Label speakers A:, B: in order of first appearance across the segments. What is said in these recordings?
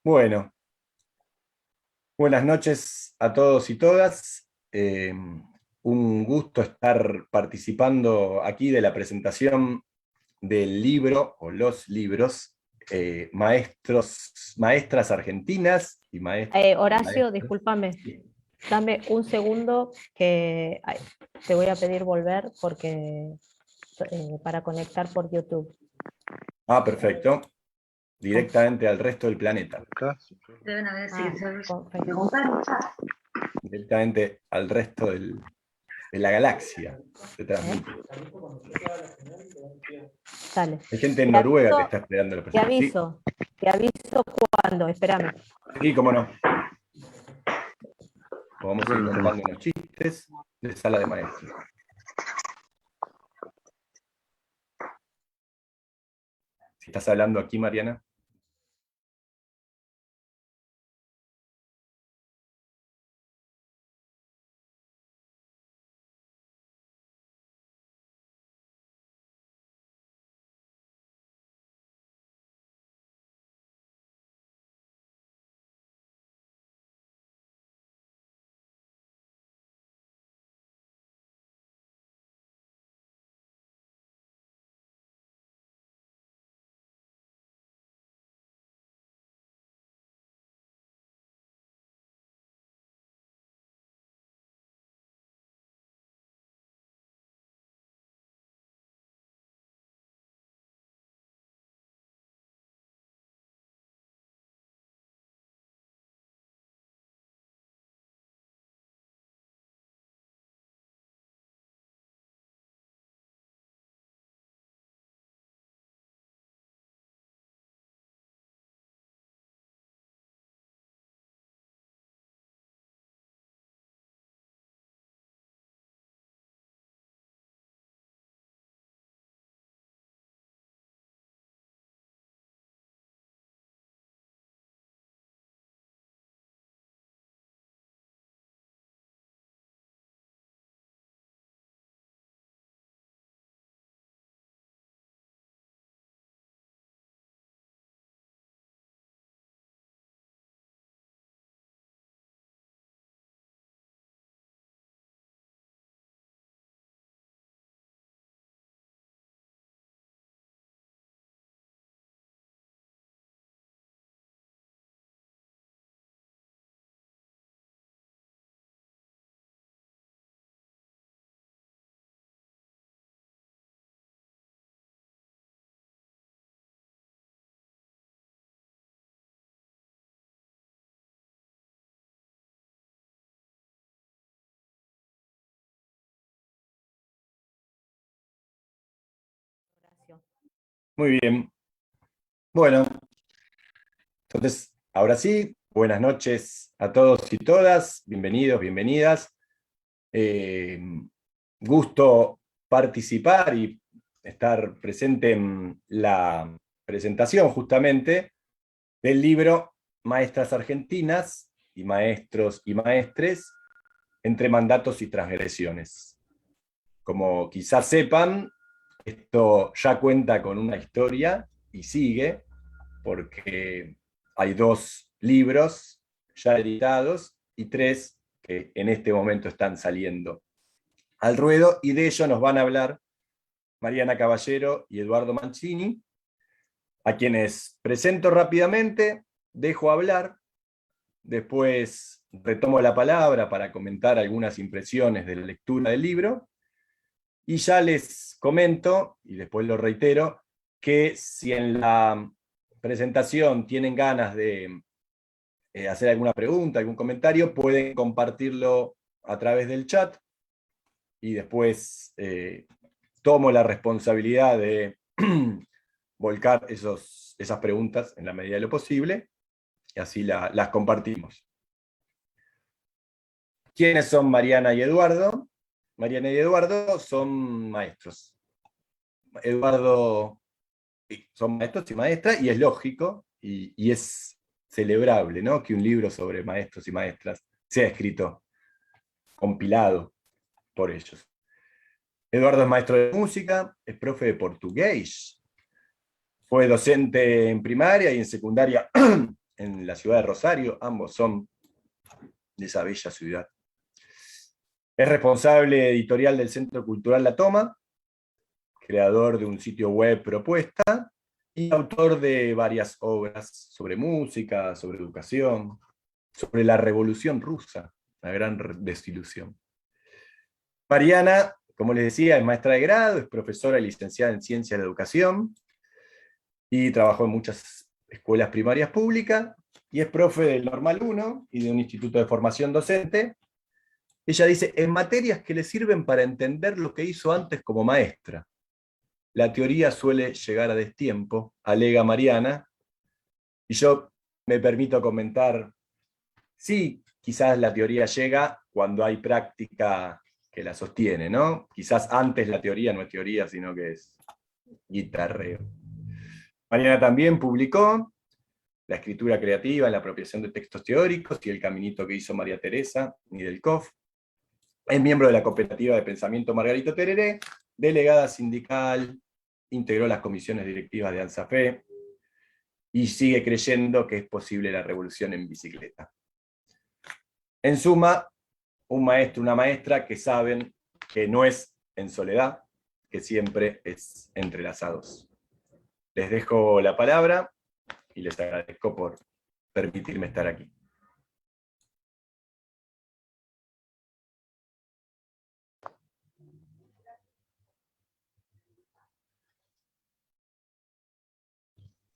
A: Bueno, buenas noches a todos y todas. Un gusto estar participando aquí de la presentación del libro o los libros Maestras Argentinas y
B: Horacio,
A: Maestros.
B: discúlpame, dame un segundo que te voy a pedir volver porque para conectar por YouTube.
A: Perfecto. Directamente al resto del planeta.
C: Deben haber
B: Perfecto.
A: Directamente al resto de la galaxia. Se transmite.
B: Dale.
A: Hay gente en Noruega que está esperando la
B: Te
A: presentación.
B: te aviso cuando, espérame.
A: Sí, cómo no. Vamos a ir contando unos chistes de sala de maestros. Si estás hablando aquí, Mariana. Muy bien. Bueno, entonces, ahora sí, buenas noches a todos y todas. Bienvenidos, bienvenidas. Eh, Gusto participar y estar presente en la presentación justamente del libro Maestras Argentinas y Maestros y Maestres entre mandatos y transgresiones. Como quizás sepan, esto ya cuenta con una historia y sigue, porque hay 2 libros ya editados y 3 que en este momento están saliendo al ruedo, y de ello nos van a hablar Mariana Caballero y Eduardo Mancini, a quienes presento rápidamente, dejo hablar, después retomo la palabra para comentar algunas impresiones de la lectura del libro, y ya les comento, y después lo reitero, que si en la presentación tienen ganas de hacer alguna pregunta, algún comentario, pueden compartirlo a través del chat, y después tomo la responsabilidad de volcar esas preguntas en la medida de lo posible, y así las compartimos. ¿Quiénes son Mariana y Eduardo? Mariana y Eduardo son maestros. Eduardo son maestros y maestras, y es lógico, y es celebrable, ¿no?, que un libro sobre maestros y maestras sea escrito, compilado por ellos. Eduardo es maestro de música, es profe de portugués, fue docente en primaria y en secundaria en la ciudad de Rosario, ambos son de esa bella ciudad. Es responsable editorial del Centro Cultural La Toma, creador de un sitio web Propuesta, y autor de varias obras sobre música, sobre educación, sobre la Revolución Rusa, la gran desilusión. Mariana, como les decía, es maestra de grado, es profesora y licenciada en Ciencias de la Educación, y trabajó en muchas escuelas primarias públicas, y es profe del Normal 1 y de un instituto de formación docente. Ella dice, en materias que le sirven para entender lo que hizo antes como maestra. La teoría suele llegar a destiempo, alega Mariana, y yo me permito comentar, sí, quizás la teoría llega cuando hay práctica que la sostiene, ¿no? Quizás antes la teoría no es teoría, sino que es guitarreo. Mariana también publicó La escritura creativa en la apropiación de textos teóricos y El caminito que hizo María Teresa Nidelkoff. Es miembro de la cooperativa de pensamiento Margarito Tereré, delegada sindical, integró las comisiones directivas de ANSAFE y sigue creyendo que es posible la revolución en bicicleta. En suma, un maestro, una maestra que saben que no es en soledad, que siempre es entrelazados. Les dejo la palabra y les agradezco por permitirme estar aquí.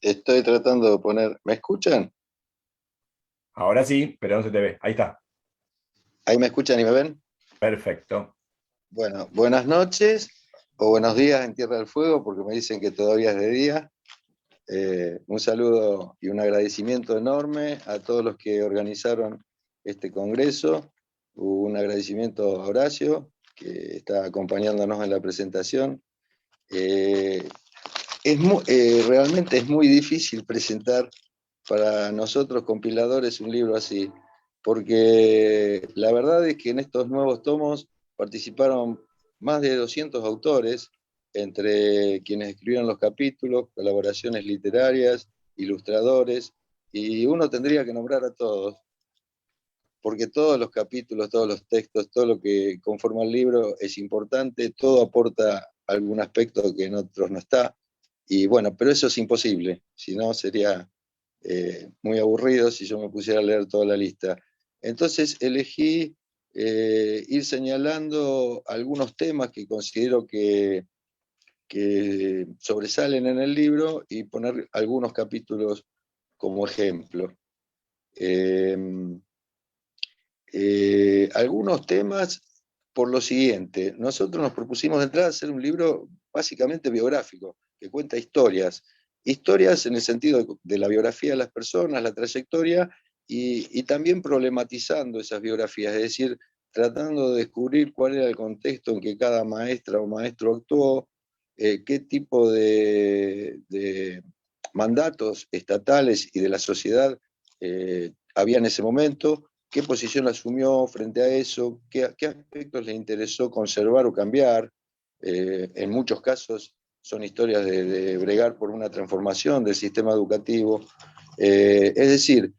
C: Estoy tratando de poner... ¿Me escuchan?
A: Ahora sí, pero no se te ve. Ahí está.
C: ¿Ahí me escuchan y me ven?
A: Perfecto.
C: Bueno, buenas noches o buenos días en Tierra del Fuego, porque me dicen que todavía es de día. Un saludo y un agradecimiento enorme a todos los que organizaron este congreso. Un agradecimiento a Horacio, que está acompañándonos en la presentación. Realmente es muy difícil presentar para nosotros compiladores un libro así, porque la verdad es que en estos nuevos tomos participaron más de 200 autores, entre quienes escribieron los capítulos, colaboraciones literarias, ilustradores, y uno tendría que nombrar a todos, porque todos los capítulos, todos los textos, todo lo que conforma el libro es importante, todo aporta algún aspecto que en otros no está, y bueno, pero eso es imposible, si no sería muy aburrido si yo me pusiera a leer toda la lista. Entonces elegí ir señalando algunos temas que considero que sobresalen en el libro y poner algunos capítulos como ejemplo. Algunos temas por lo siguiente. Nosotros nos propusimos de entrada hacer un libro básicamente biográfico, que cuenta historias. Historias en el sentido de la biografía de las personas, la trayectoria, y también problematizando esas biografías, es decir, tratando de descubrir cuál era el contexto en que cada maestra o maestro actuó, qué tipo de mandatos estatales y de la sociedad había en ese momento, qué posición asumió frente a eso, qué aspectos le interesó conservar o cambiar. En muchos casos son historias de bregar por una transformación del sistema educativo. Es decir,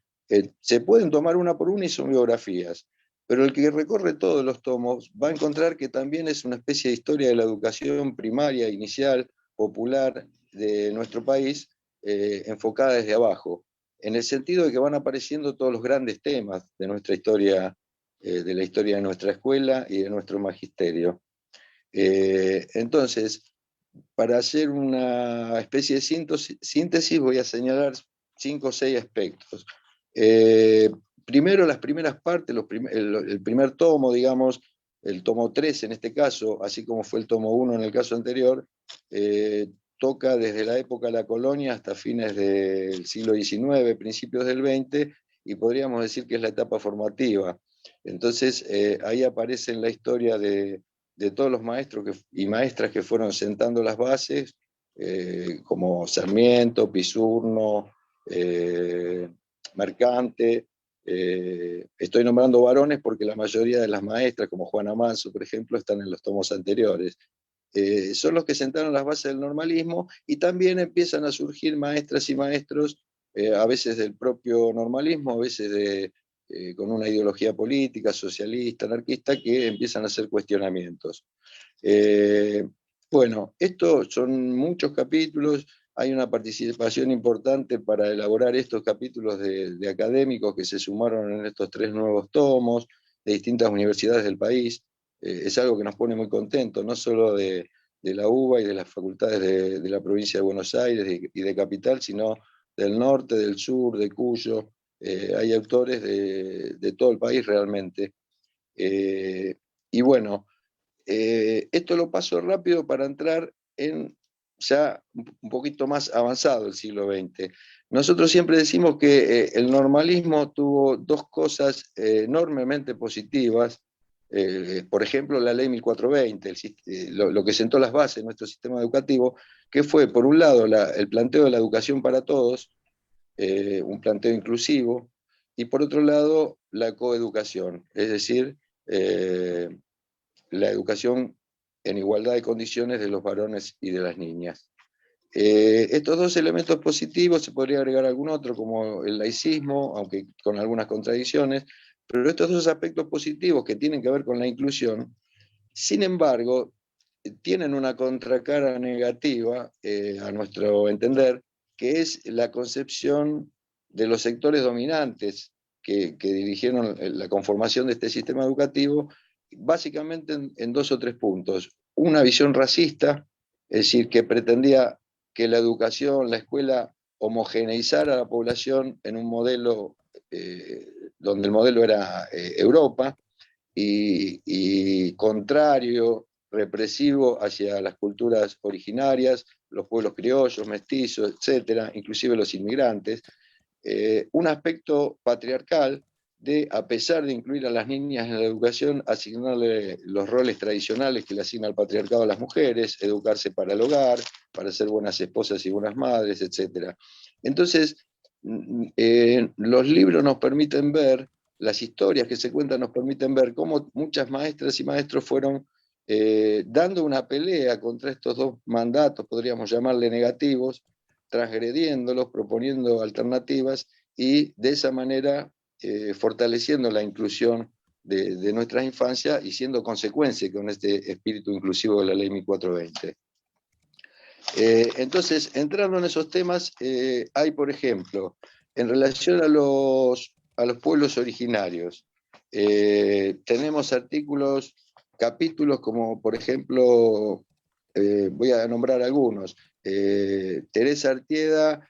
C: se pueden tomar una por una y son biografías, pero el que recorre todos los tomos va a encontrar que también es una especie de historia de la educación primaria, inicial, popular de nuestro país, enfocada desde abajo, en el sentido de que van apareciendo todos los grandes temas de nuestra historia, de la historia de nuestra escuela y de nuestro magisterio. Entonces, para hacer una especie de síntesis, voy a señalar 5 o 6 aspectos. Primero, las primeras partes, el primer tomo, digamos, el tomo 3 en este caso, así como fue el tomo 1 en el caso anterior, toca desde la época de la colonia hasta fines del siglo XIX, principios del XX, y podríamos decir que es la etapa formativa. Entonces, ahí aparece en la historia de todos los maestros y maestras que fueron sentando las bases, como Sarmiento, Pisurno, Mercante. Estoy nombrando varones porque la mayoría de las maestras, como Juana Manso, por ejemplo, están en los tomos anteriores. Son los que sentaron las bases del normalismo, y también empiezan a surgir maestras y maestros a veces del propio normalismo, a veces con una ideología política, socialista, anarquista, que empiezan a hacer cuestionamientos. Bueno, estos son muchos capítulos, hay una participación importante para elaborar estos capítulos de académicos que se sumaron en estos 3 nuevos tomos de distintas universidades del país. Es algo que nos pone muy contentos, no solo de la UBA y de las facultades de la provincia de Buenos Aires y de Capital, sino del norte, del sur, de Cuyo. Hay autores de todo el país realmente. Y bueno, esto lo paso rápido para entrar en ya un poquito más avanzado el siglo XX. Nosotros siempre decimos que el normalismo tuvo 2 cosas enormemente positivas. Por ejemplo, la ley 1420, lo que sentó las bases de nuestro sistema educativo, que fue, por un lado, el planteo de la educación para todos, un planteo inclusivo, y por otro lado, la coeducación, es decir, la educación en igualdad de condiciones de los varones y de las niñas. Estos 2 elementos positivos, se podría agregar algún otro, como el laicismo, aunque con algunas contradicciones, pero estos 2 aspectos positivos que tienen que ver con la inclusión, sin embargo, tienen una contracara negativa, a nuestro entender, que es la concepción de los sectores dominantes que dirigieron la conformación de este sistema educativo, básicamente en 2 o 3 puntos. Una visión racista, es decir, que pretendía que la educación, la escuela, homogeneizara a la población en un modelo donde el modelo era Europa, y contrario, represivo hacia las culturas originarias, los pueblos criollos, mestizos, etcétera, inclusive los inmigrantes. Un aspecto patriarcal de, a pesar de incluir a las niñas en la educación, asignarle los roles tradicionales que le asigna el patriarcado a las mujeres, educarse para el hogar, para ser buenas esposas y buenas madres, etcétera. Entonces, los libros nos permiten ver, las historias que se cuentan nos permiten ver cómo muchas maestras y maestros fueron dando una pelea contra estos 2 mandatos, podríamos llamarle negativos, transgrediéndolos, proponiendo alternativas y de esa manera fortaleciendo la inclusión de nuestras infancias y siendo consecuencia con este espíritu inclusivo de la ley 1420. Entonces, entrando en esos temas, hay, por ejemplo, en relación a los pueblos originarios, tenemos artículos, capítulos como, por ejemplo, voy a nombrar algunos. Teresa Artieda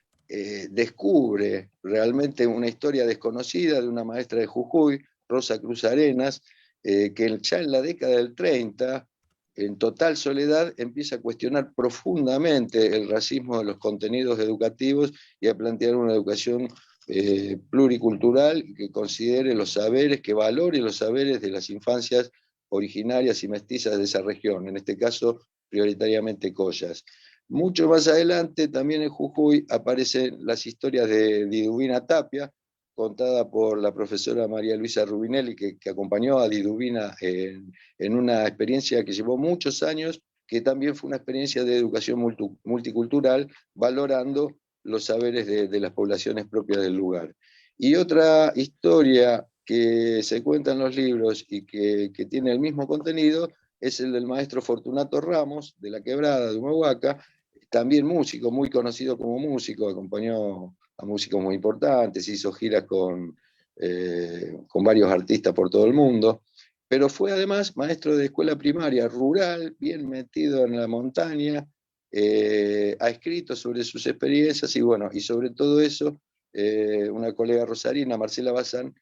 C: descubre realmente una historia desconocida de una maestra de Jujuy, Rosa Cruz Arenas, que ya en la década del 30, en total soledad, empieza a cuestionar profundamente el racismo de los contenidos educativos y a plantear una educación pluricultural que considere los saberes, que valore los saberes de las infancias originarias y mestizas de esa región, en este caso prioritariamente Collas. Mucho más adelante, también en Jujuy, aparecen las historias de Liduvina Tapia, contada por la profesora María Luisa Rubinelli, que acompañó a Liduvina en una experiencia que llevó muchos años, que también fue una experiencia de educación multicultural, valorando los saberes de las poblaciones propias del lugar. Y otra historia que se cuenta en los libros y que tiene el mismo contenido es el del maestro Fortunato Ramos, de La Quebrada, de Humahuaca, también músico, muy conocido como músico, acompañó a músicos muy importantes, hizo giras con varios artistas por todo el mundo, pero fue además maestro de escuela primaria rural, bien metido en la montaña, ha escrito sobre sus experiencias y bueno, y sobre todo eso, una colega rosarina, Marcela Bazán,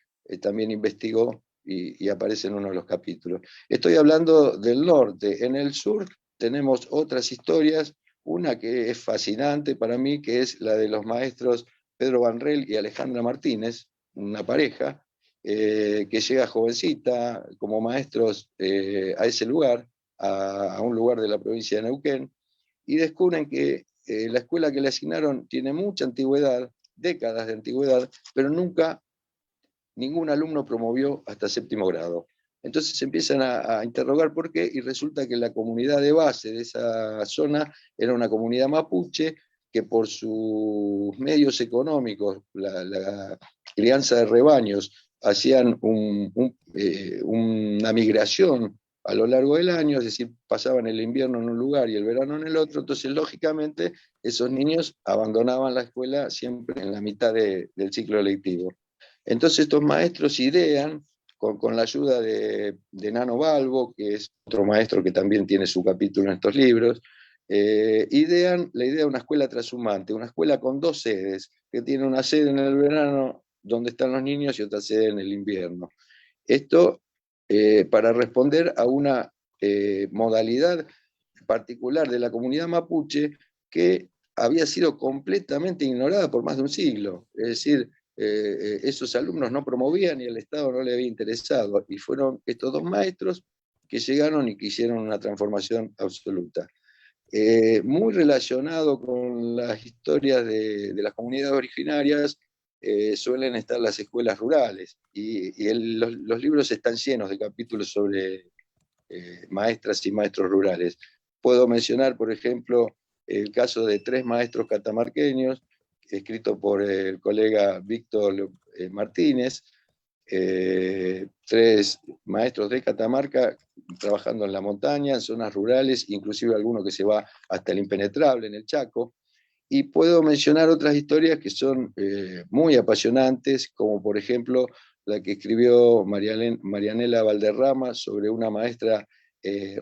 C: también investigó y aparece en uno de los capítulos. Estoy hablando del norte. En el sur tenemos otras historias, una que es fascinante para mí, que es la de los maestros Pedro Banrel y Alejandra Martínez, una pareja, que llega jovencita como maestros a ese lugar, a un lugar de la provincia de Neuquén, y descubren que la escuela que le asignaron tiene mucha antigüedad, décadas de antigüedad, pero nunca ningún alumno promovió hasta 7º grado. Entonces se empiezan a interrogar por qué y resulta que la comunidad de base de esa zona era una comunidad mapuche que por sus medios económicos, la crianza de rebaños, hacían una migración a lo largo del año, es decir, pasaban el invierno en un lugar y el verano en el otro, entonces lógicamente esos niños abandonaban la escuela siempre en la mitad del ciclo lectivo. Entonces estos maestros idean, con la ayuda de Nano Balbo, que es otro maestro que también tiene su capítulo en estos libros, idean la idea de una escuela transhumante, una escuela con dos sedes, que tiene una sede en el verano donde están los niños y otra sede en el invierno. Esto para responder a una modalidad particular de la comunidad mapuche que había sido completamente ignorada por más de un siglo. Es decir, esos alumnos no promovían y el Estado no le había interesado. Y fueron estos dos maestros que llegaron y que hicieron una transformación absoluta. Muy relacionado con las historias de las comunidades originarias, suelen estar las escuelas rurales. Los libros están llenos de capítulos sobre maestras y maestros rurales. Puedo mencionar, por ejemplo, el caso de 3 maestros catamarqueños, escrito por el colega Víctor Martínez, 3 maestros de Catamarca trabajando en la montaña, en zonas rurales, inclusive alguno que se va hasta el impenetrable, en el Chaco. Y puedo mencionar otras historias que son muy apasionantes, como por ejemplo la que escribió Marianela Valderrama sobre una maestra,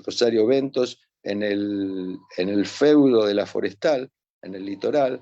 C: Rosario Ventos, en el feudo de la Forestal, en el litoral.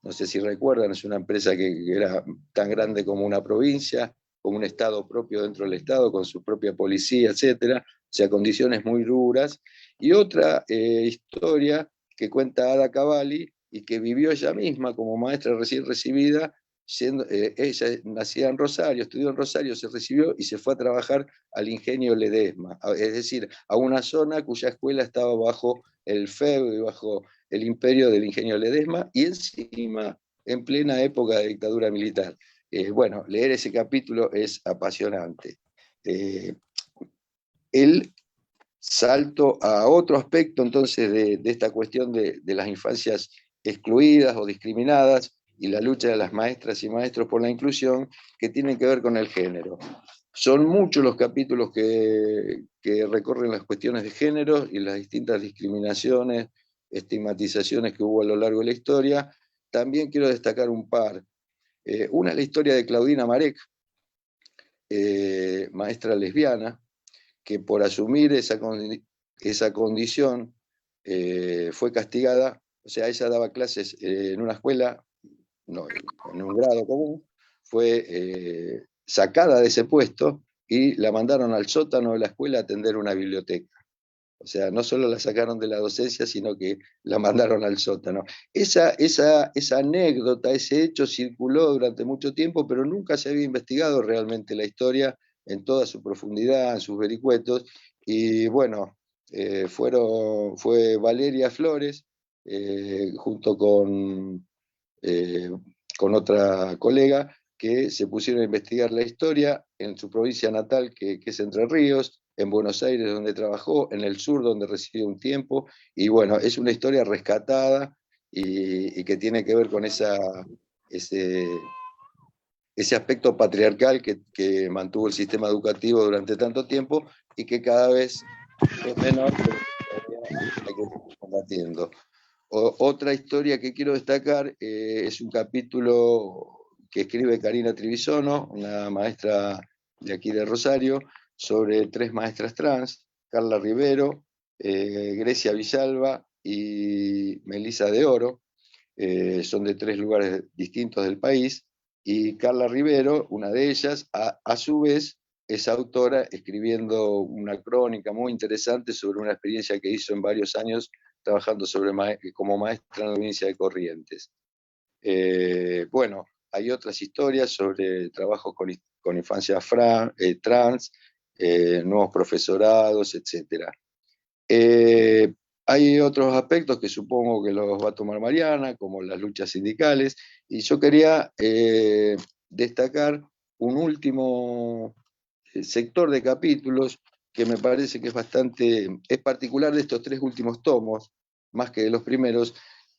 C: No sé si recuerdan, es una empresa que era tan grande como una provincia, con un estado propio dentro del estado, con su propia policía, etcétera, o sea, condiciones muy duras. Y otra historia que cuenta Ada Cavalli, y que vivió ella misma como maestra recién recibida, ella nacida en Rosario, estudió en Rosario, se recibió y se fue a trabajar al Ingenio Ledesma, es decir, a una zona cuya escuela estaba bajo el feudo y bajo el imperio del Ingenio Ledesma, y encima en plena época de dictadura militar. Bueno, leer ese capítulo es apasionante. El salto a otro aspecto entonces de esta cuestión de las infancias excluidas o discriminadas y la lucha de las maestras y maestros por la inclusión, que tienen que ver con el género. Son muchos los capítulos que recorren las cuestiones de género y las distintas discriminaciones, estigmatizaciones que hubo a lo largo de la historia. También quiero destacar un par. Una es la historia de Claudina Marek, maestra lesbiana, que por asumir esa condición fue castigada. O sea, ella daba clases en una escuela, no, en un grado común, fue sacada de ese puesto y la mandaron al sótano de la escuela a atender una biblioteca. O sea, no solo la sacaron de la docencia, sino que la mandaron al sótano. Esa anécdota, ese hecho circuló durante mucho tiempo, pero nunca se había investigado realmente la historia en toda su profundidad, en sus vericuetos. Y bueno, fue Valeria Flores, junto con otra colega, que se pusieron a investigar la historia en su provincia natal, que es Entre Ríos, en Buenos Aires, donde trabajó, en el sur, donde residió un tiempo, y bueno, es una historia rescatada y que tiene que ver con ese aspecto patriarcal que mantuvo el sistema educativo durante tanto tiempo y que cada vez es menor, pero hay que seguir combatiendo. Otra historia que quiero destacar es un capítulo que escribe Karina Trivisono, una maestra de aquí de Rosario, sobre 3 maestras trans, Carla Rivero, Grecia Villalba y Melisa de Oro. Son de 3 lugares distintos del país, y Carla Rivero, una de ellas, a su vez es autora, escribiendo una crónica muy interesante sobre una experiencia que hizo en varios años trabajando como maestra en la provincia de Corrientes. Bueno, hay otras historias sobre trabajos con infancia trans, nuevos profesorados, etc. Hay otros aspectos que supongo que los va a tomar Mariana, como las luchas sindicales, y yo quería destacar un último sector de capítulos que me parece que es particular de estos 3 últimos tomos, más que de los primeros,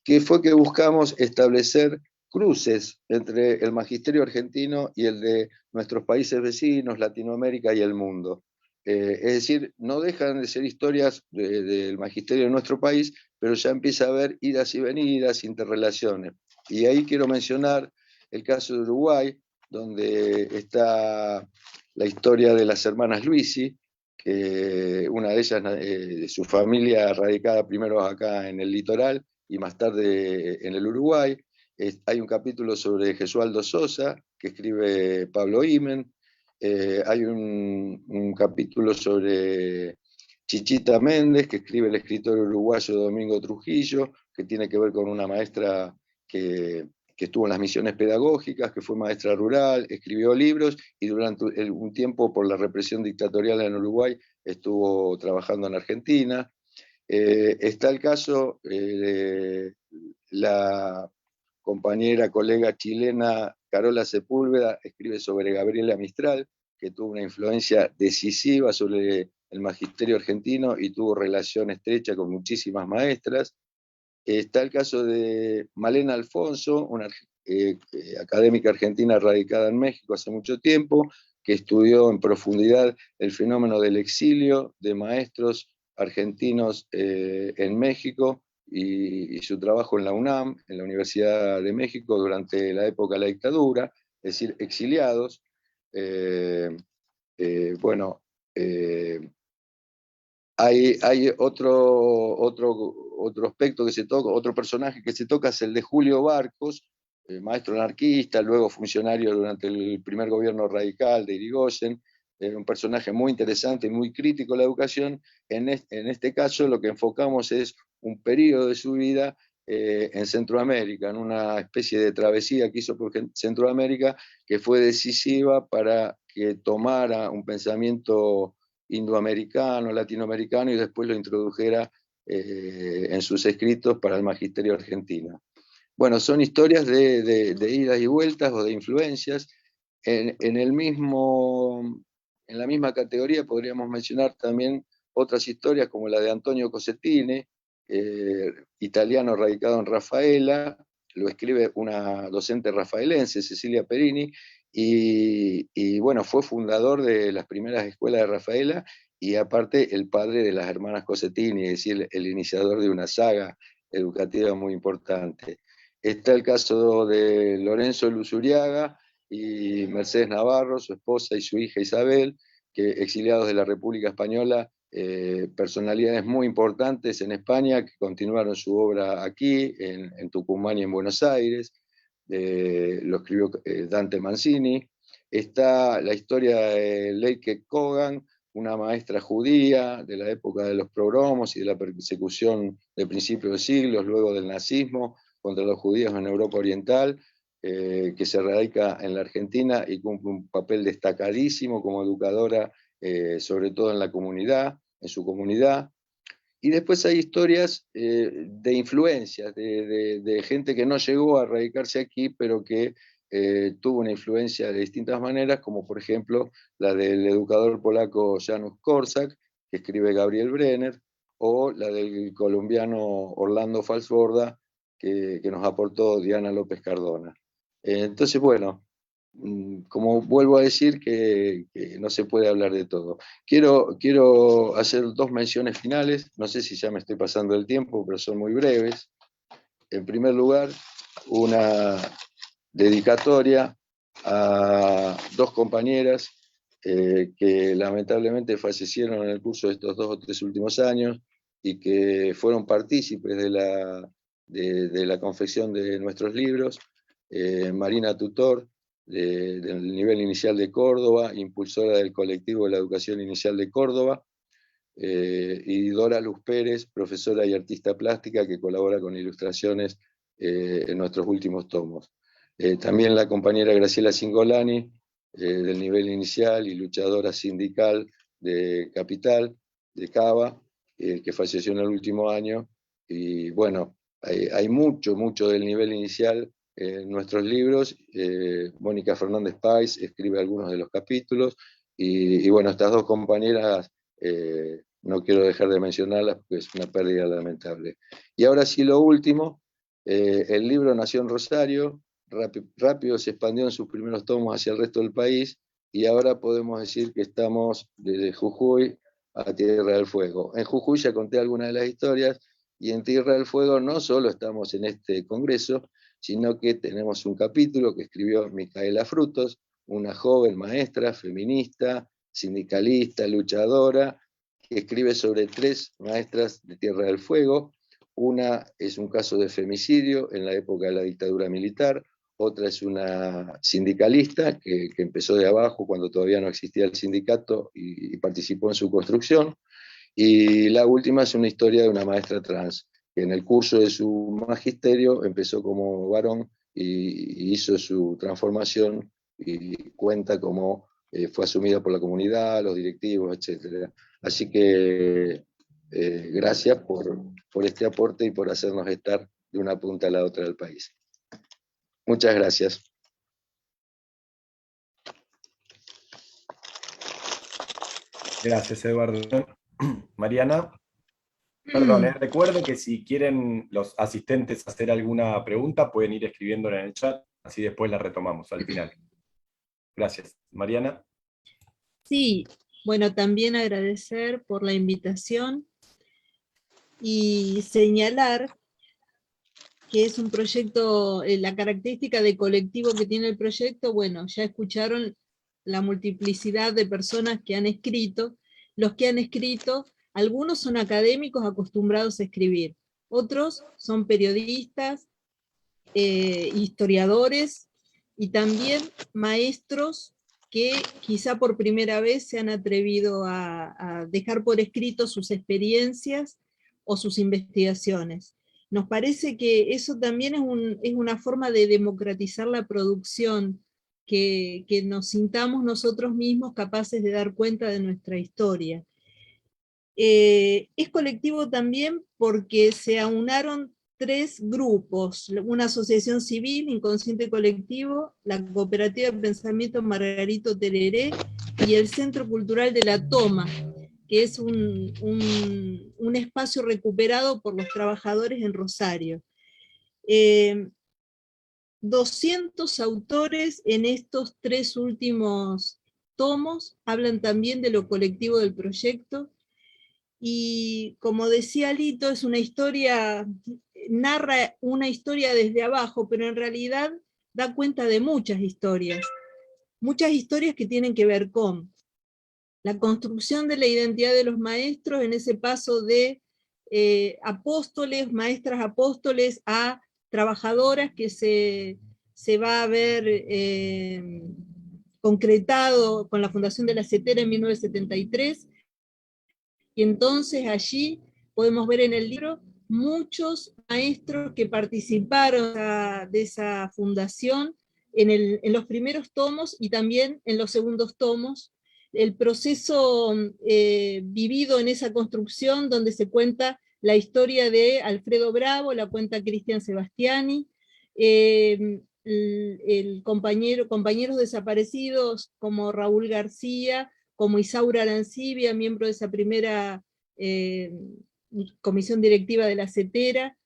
C: que fue que buscamos establecer cruces entre el magisterio argentino y el de nuestros países vecinos, Latinoamérica y el mundo. Es decir, no dejan de ser historias del magisterio de nuestro país, pero ya empieza a haber idas y venidas, interrelaciones. Y ahí quiero mencionar el caso de Uruguay, donde está la historia de las hermanas Luisi, que una de ellas, de su familia radicada primero acá en el litoral y más tarde en el Uruguay. Hay un capítulo sobre Gesualdo Sosa, que escribe Pablo Imen. Hay un capítulo sobre Chichita Méndez, que escribe el escritor uruguayo Domingo Trujillo, que tiene que ver con una maestra que estuvo en las misiones pedagógicas, que fue maestra rural, escribió libros y durante un tiempo por la represión dictatorial en Uruguay estuvo trabajando en Argentina. Está el caso de la compañera, colega chilena Carola Sepúlveda, escribe sobre Gabriela Mistral, que tuvo una influencia decisiva sobre el magisterio argentino y tuvo relación estrecha con muchísimas maestras. Está el caso de Malena Alfonso, una académica argentina radicada en México hace mucho tiempo, que estudió en profundidad el fenómeno del exilio de maestros argentinos en México y su trabajo en la UNAM, en la Universidad de México, durante la época de la dictadura, es decir, exiliados. Bueno, hay otro aspecto que se toca, otro personaje que se toca es el de Julio Barcos, maestro anarquista, luego funcionario durante el primer gobierno radical de Irigoyen. Era un personaje muy interesante y muy crítico de la educación. En este caso lo que enfocamos es un periodo de su vida en Centroamérica, en una especie de travesía que hizo por Centroamérica, que fue decisiva para que tomara un pensamiento indoamericano, latinoamericano, y después lo introdujera en sus escritos para el magisterio argentino. Bueno, son historias de idas y vueltas o de influencias. En la misma categoría podríamos mencionar también otras historias como la de Antonio Cosettini, italiano radicado en Rafaela, lo escribe una docente rafaelense, Cecilia Perini, y bueno, fue fundador de las primeras escuelas de Rafaela y aparte el padre de las hermanas Cosettini, es decir, el iniciador de una saga educativa muy importante. Está el caso de Lorenzo Luzuriaga y Mercedes Navarro, su esposa y su hija Isabel, que exiliados de la República Española, personalidades muy importantes en España que continuaron su obra aquí, en Tucumán y en Buenos Aires. Lo escribió Dante Mancini. Está la historia de Leike Kogan, una maestra judía de la época de los pogromos y de la persecución de principios de siglos, luego del nazismo, contra los judíos en Europa Oriental, que se radica en la Argentina y cumple un papel destacadísimo como educadora, sobre todo en la comunidad, en su comunidad. Y después hay historias de influencias, de gente que no llegó a radicarse aquí, pero que tuvo una influencia de distintas maneras, como por ejemplo la del educador polaco Janusz Korczak, que escribe Gabriel Brenner, o la del colombiano Orlando Falsborda, que nos aportó Diana López Cardona. Entonces, bueno, como vuelvo a decir que no se puede hablar de todo. Quiero hacer dos menciones finales, no sé si ya me estoy pasando el tiempo, pero son muy breves. En primer lugar, una dedicatoria a dos compañeras que lamentablemente fallecieron en el curso de estos 2 o 3 últimos años y que fueron partícipes de la confección de nuestros libros. Marina Tutor, del nivel inicial de Córdoba, impulsora del colectivo de la educación inicial de Córdoba, y Dora Luz Pérez, profesora y artista plástica que colabora con ilustraciones en nuestros últimos tomos. También la compañera Graciela Cingolani, del nivel inicial y luchadora sindical de Capital, de Cava, que falleció en el último año. Y bueno, hay mucho del nivel inicial en nuestros libros. Mónica Fernández Páez escribe algunos de los capítulos. Y bueno, estas dos compañeras no quiero dejar de mencionarlas porque es una pérdida lamentable. Y ahora sí, lo último, El libro nació en Rosario, rápido se expandió en sus primeros tomos hacia el resto del país, y ahora podemos decir que estamos desde Jujuy a Tierra del Fuego. En Jujuy ya conté algunas de las historias, y en Tierra del Fuego no solo estamos en este congreso, sino que tenemos un capítulo que escribió Micaela Frutos, una joven maestra, feminista, sindicalista, luchadora, que escribe sobre 3 maestras de Tierra del Fuego. Una es un caso de femicidio en la época de la dictadura militar, otra es una sindicalista que empezó de abajo cuando todavía no existía el sindicato y participó en su construcción, y la última es una historia de una maestra trans, que en el curso de su magisterio empezó como varón y hizo su transformación y cuenta cómo fue asumida por la comunidad, los directivos, etc. Así que gracias por este aporte y por hacernos estar de una punta a la otra del país. Muchas gracias.
A: Gracias, Eduardo. Mariana. Perdón, recuerden que si quieren los asistentes hacer alguna pregunta, pueden ir escribiéndola en el chat, así después la retomamos al final. Gracias. Mariana.
D: Sí, bueno, también agradecer por la invitación y señalar que es un proyecto, la característica de colectivo que tiene el proyecto, bueno, ya escucharon la multiplicidad de personas que han escrito. Los que han escrito, algunos son académicos acostumbrados a escribir, otros son periodistas, historiadores, y también maestros que quizá por primera vez se han atrevido a dejar por escrito sus experiencias o sus investigaciones. Nos parece que eso también es una forma de democratizar la producción, que nos sintamos nosotros mismos capaces de dar cuenta de nuestra historia. Es colectivo también porque se aunaron 3 grupos: una asociación civil, Inconsciente Colectivo, la Cooperativa de Pensamiento Margarito Tereré y el Centro Cultural de la Toma, que es un espacio recuperado por los trabajadores en Rosario. 200 autores en estos 3 últimos tomos hablan también de lo colectivo del proyecto, y como decía Lito, es una historia, narra una historia desde abajo, pero en realidad da cuenta de muchas historias que tienen que ver con la construcción de la identidad de los maestros en ese paso de apóstoles, maestras apóstoles, a trabajadoras, que se va a ver concretado con la fundación de la CETERA en 1973, y entonces allí podemos ver en el libro muchos maestros que participaron de esa fundación en los primeros tomos y también en los segundos tomos, el proceso vivido en esa construcción, donde se cuenta la historia de Alfredo Bravo, la cuenta Cristian Sebastiani, compañeros desaparecidos como Raúl García, como Isaura Arancibia, miembro de esa primera comisión directiva de la CETERA,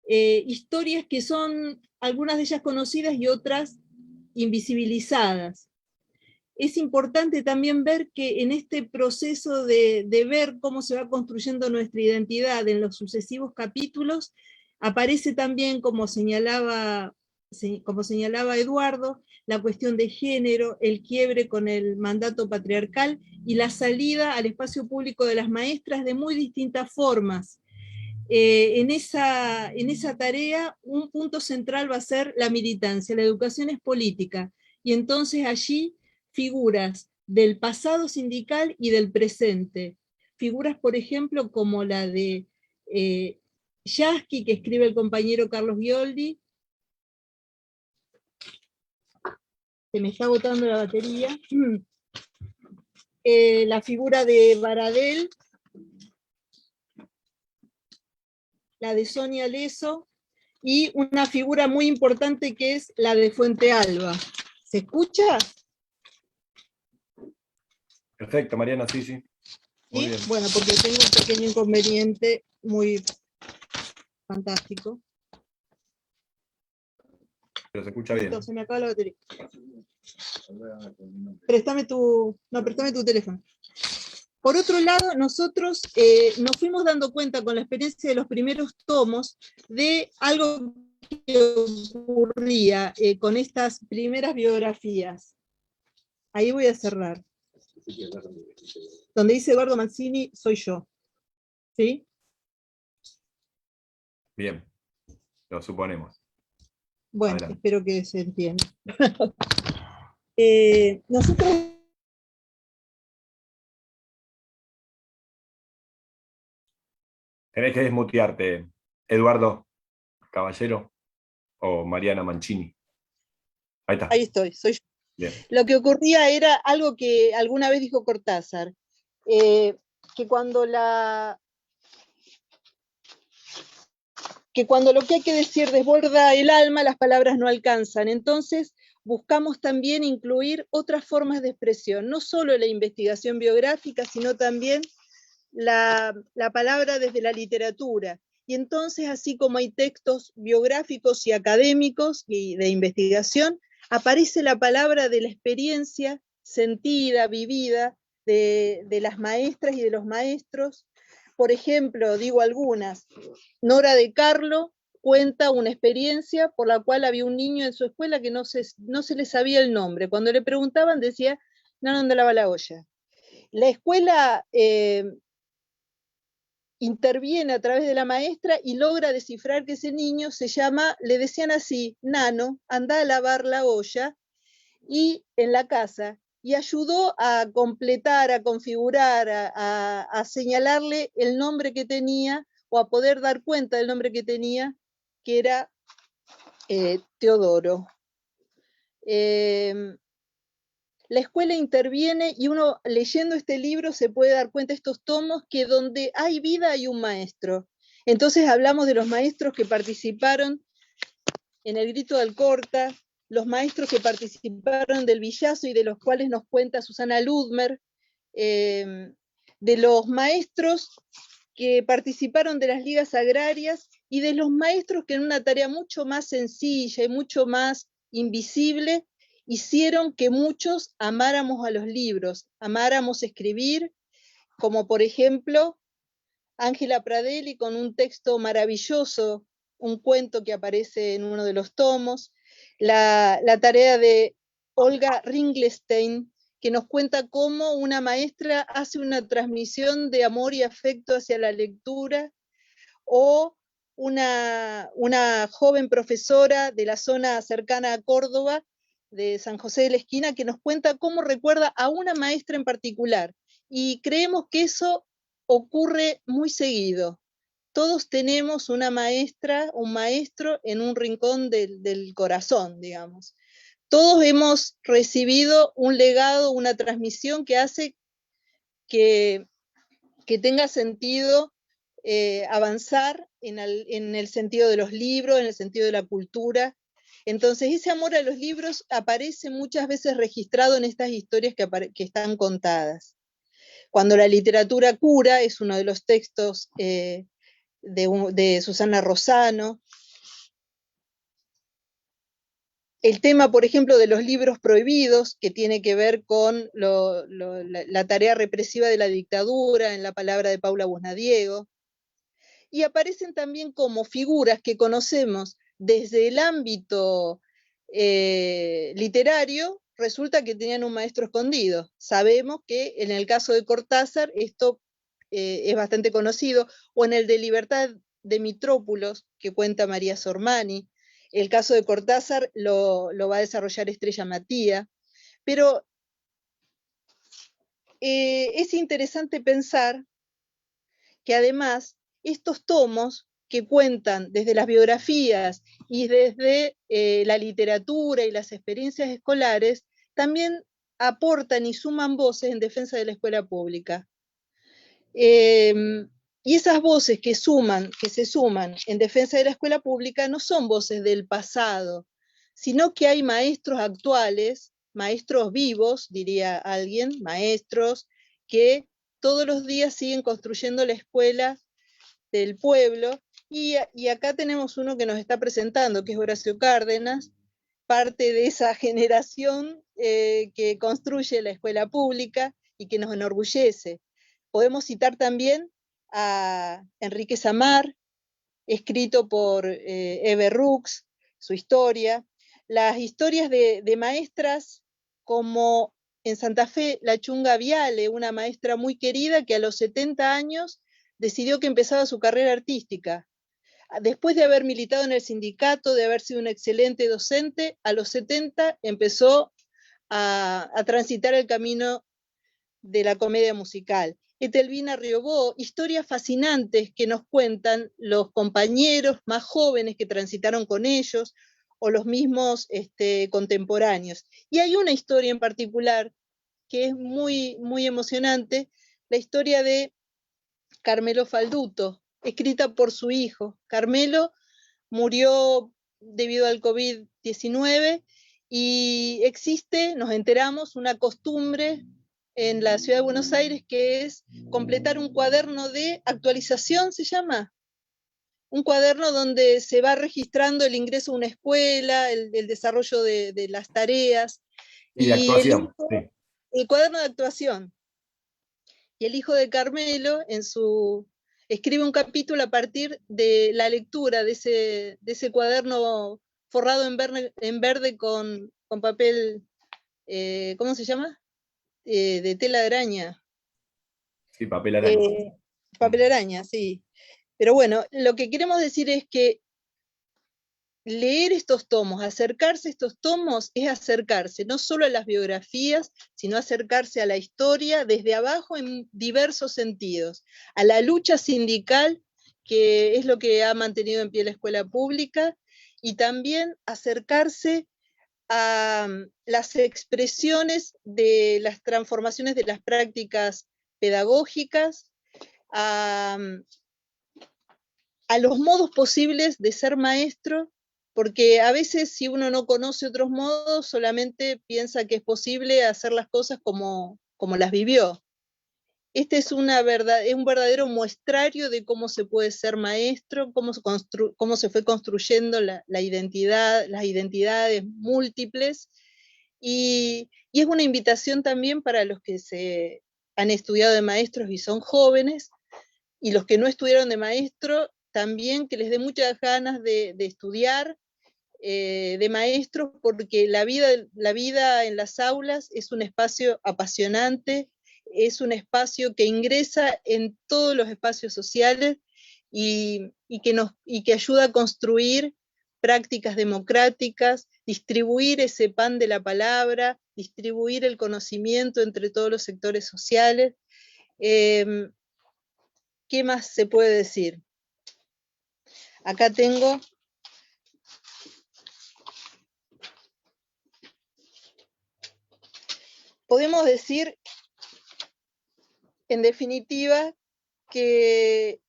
D: historias que son algunas de ellas conocidas y otras invisibilizadas. Es importante también ver que en este proceso de ver cómo se va construyendo nuestra identidad en los sucesivos capítulos, aparece también, como señalaba Eduardo, la cuestión de género, el quiebre con el mandato patriarcal y la salida al espacio público de las maestras de muy distintas formas. En esa tarea, un punto central va a ser la militancia. La educación es política, y entonces allí figuras del pasado sindical y del presente. Figuras, por ejemplo, como la de Yasky, que escribe el compañero Carlos Gioldi. Se me está agotando la batería. La figura de Baradel, la de Sonia Leso, y una figura muy importante que es la de Fuente Alba. ¿Se escucha?
A: Perfecto, Mariana, sí, sí. Muy bien.
D: Bueno, porque tengo un pequeño inconveniente muy fantástico.
A: Pero se escucha bien.
D: Listo, se me acaba la batería. Préstame tu teléfono. Por otro lado, nosotros nos fuimos dando cuenta con la experiencia de los primeros tomos de algo que ocurría con estas primeras biografías. Ahí voy a cerrar. Donde dice Eduardo Mazzini, soy yo. ¿Sí?
A: Bien, lo suponemos.
D: Bueno,
A: Adelante.
D: espero que se entienda. Nosotros
A: Tenés que desmutearte, Eduardo Caballero o Mariana Mancini. Ahí está.
D: Ahí estoy, soy yo.
A: Bien.
D: Lo que ocurría era algo que alguna vez dijo Cortázar, que cuando lo que hay que decir desborda el alma, las palabras no alcanzan. Entonces, buscamos también incluir otras formas de expresión, no solo la investigación biográfica, sino también la palabra desde la literatura. Y entonces, así como hay textos biográficos y académicos y de investigación, aparece la palabra de la experiencia sentida, vivida, de las maestras y de los maestros. Por ejemplo, digo algunas, Nora de Carlo cuenta una experiencia por la cual había un niño en su escuela que no se le sabía el nombre. Cuando le preguntaban decía, no, ¿dónde lava la olla? La escuela interviene a través de la maestra y logra descifrar que ese niño se llama, le decían así, Nano, anda a lavar la olla, y en la casa, y ayudó a completar, a configurar, a señalarle el nombre que tenía, o a poder dar cuenta del nombre que tenía, que era Teodoro. La escuela interviene y uno leyendo este libro se puede dar cuenta, estos tomos, que donde hay vida hay un maestro. Entonces hablamos de los maestros que participaron en el Grito de Alcorta, los maestros que participaron del Villazo y de los cuales nos cuenta Susana Ludmer, de los maestros que participaron de las ligas agrarias y de los maestros que en una tarea mucho más sencilla y mucho más invisible hicieron que muchos amáramos a los libros, amáramos escribir, como por ejemplo Ángela Pradelli con un texto maravilloso, un cuento que aparece en uno de los tomos, la tarea de Olga Ringelstein, que nos cuenta cómo una maestra hace una transmisión de amor y afecto hacia la lectura, o una joven profesora de la zona cercana a Córdoba, de San José de la Esquina, que nos cuenta cómo recuerda a una maestra en particular. Y creemos que eso ocurre muy seguido. Todos tenemos una maestra, un maestro en un rincón del corazón, digamos. Todos hemos recibido un legado, una transmisión que hace que tenga sentido avanzar en el sentido de los libros, en el sentido de la cultura. Entonces ese amor a los libros aparece muchas veces registrado en estas historias que están contadas. Cuando la literatura cura es uno de los textos de Susana Rosano. El tema, por ejemplo, de los libros prohibidos, que tiene que ver con la tarea represiva de la dictadura, en la palabra de Paula Busnadiego. Y aparecen también como figuras que conocemos desde el ámbito literario, resulta que tenían un maestro escondido. Sabemos que en el caso de Cortázar esto es bastante conocido, o en el de Libertad de Mitrópolos, que cuenta María Sormani. El caso de Cortázar lo va a desarrollar Estrella Matía, pero es interesante pensar que además estos tomos que cuentan desde las biografías y desde la literatura y las experiencias escolares, también aportan y suman voces en defensa de la escuela pública. Y esas voces que se suman en defensa de la escuela pública no son voces del pasado, sino que hay maestros actuales, maestros vivos, diría alguien, maestros que todos los días siguen construyendo la escuela del pueblo, y acá tenemos uno que nos está presentando, que es Horacio Cárdenas, parte de esa generación que construye la escuela pública y que nos enorgullece. Podemos citar también a Enrique Samar, escrito por Eve Rux, su historia, las historias de maestras como en Santa Fe, la Chunga Viale, una maestra muy querida que a los 70 años decidió que empezaba su carrera artística. Después de haber militado en el sindicato, de haber sido un excelente docente, a los 70 empezó a transitar el camino de la comedia musical. Etelvina Riobó, historias fascinantes que nos cuentan los compañeros más jóvenes que transitaron con ellos, o los mismos contemporáneos. Y hay una historia en particular que es muy, muy emocionante, la historia de Carmelo Falduto, escrita por su hijo. Carmelo murió debido al COVID-19 y existe, nos enteramos, una costumbre en la ciudad de Buenos Aires que es completar un cuaderno de actualización, se llama. Un cuaderno donde se va registrando el ingreso a una escuela, el desarrollo de las tareas.
A: Y de actuación, sí.
D: El cuaderno de actuación. Y el hijo de Carmelo escribe un capítulo a partir de la lectura de ese cuaderno forrado en verde con papel, ¿cómo se llama? De tela de araña.
A: Sí, papel araña.
D: Papel araña, sí. Pero bueno, lo que queremos decir es que leer estos tomos, acercarse a estos tomos, es acercarse no solo a las biografías, sino acercarse a la historia desde abajo en diversos sentidos, a la lucha sindical, que es lo que ha mantenido en pie la escuela pública, y también acercarse a las expresiones de las transformaciones de las prácticas pedagógicas, a los modos posibles de ser maestro, porque a veces si uno no conoce otros modos, solamente piensa que es posible hacer las cosas como las vivió. Este es un verdadero muestrario de cómo se puede ser maestro, cómo se fue construyendo la identidad, las identidades múltiples, y es una invitación también para los que se han estudiado de maestros y son jóvenes, y los que no estudiaron de maestro, también que les dé muchas ganas de estudiar de maestros, porque la vida en las aulas es un espacio apasionante, es un espacio que ingresa en todos los espacios sociales y que ayuda a construir prácticas democráticas, distribuir ese pan de la palabra, distribuir el conocimiento entre todos los sectores sociales. ¿Qué más se puede decir? Acá tengo podemos decir, en definitiva, que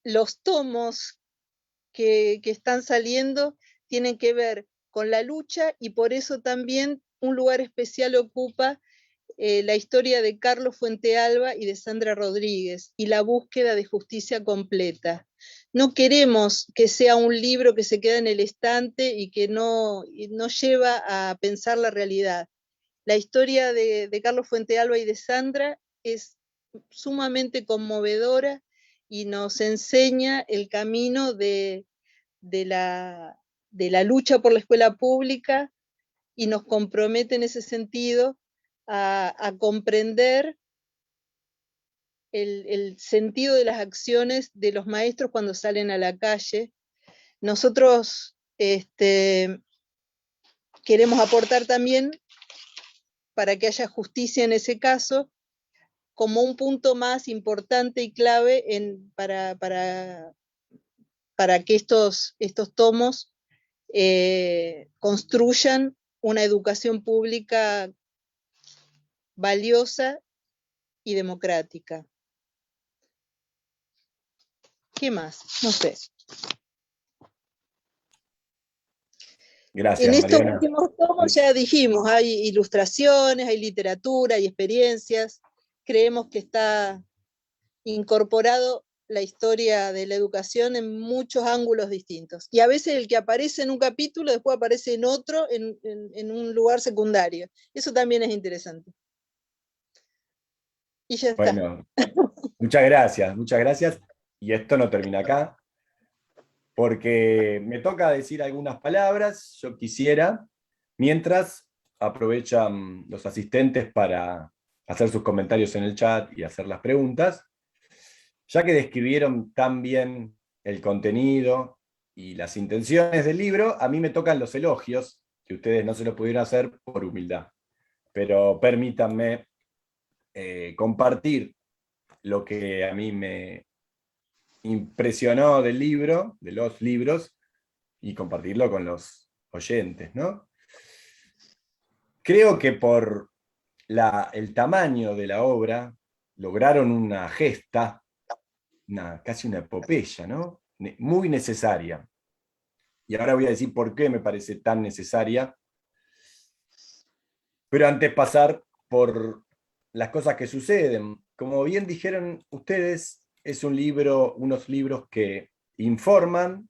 D: los tomos que están saliendo tienen que ver con la lucha, y por eso también un lugar especial ocupa la historia de Carlos Fuentealba y de Sandra Rodríguez, y la búsqueda de justicia completa. No queremos que sea un libro que se queda en el estante y que no lleva a pensar la realidad. La historia de Carlos Fuentealba y de Sandra es sumamente conmovedora y nos enseña el camino de la lucha por la escuela pública, y nos compromete en ese sentido a comprender el sentido de las acciones de los maestros cuando salen a la calle. Nosotros queremos aportar también, para que haya justicia en ese caso, como un punto más importante y clave para que estos tomos construyan una educación pública valiosa y democrática. ¿Qué más? No sé.
A: Gracias,
D: en estos
A: Mariana.
D: últimos tomos ya dijimos, hay ilustraciones, hay literatura, hay experiencias. Creemos que está incorporado la historia de la educación en muchos ángulos distintos. Y a veces el que aparece en un capítulo después aparece en otro, en un lugar secundario. Eso también es interesante. Y ya está.
A: Bueno, muchas gracias, muchas gracias. Y esto no termina acá, porque me toca decir algunas palabras, yo quisiera, mientras aprovechan los asistentes para hacer sus comentarios en el chat y hacer las preguntas. Ya que describieron tan bien el contenido y las intenciones del libro, a mí me tocan los elogios, que ustedes no se los pudieron hacer por humildad. Pero permítanme compartir lo que a mí me impresionó del libro, de los libros, y compartirlo con los oyentes, ¿no? Creo que por el tamaño de la obra lograron una gesta, casi una epopeya, ¿no? Muy necesaria. Y ahora voy a decir por qué me parece tan necesaria. Pero antes pasar por las cosas que suceden. Como bien dijeron ustedes, es un libro, unos libros que informan,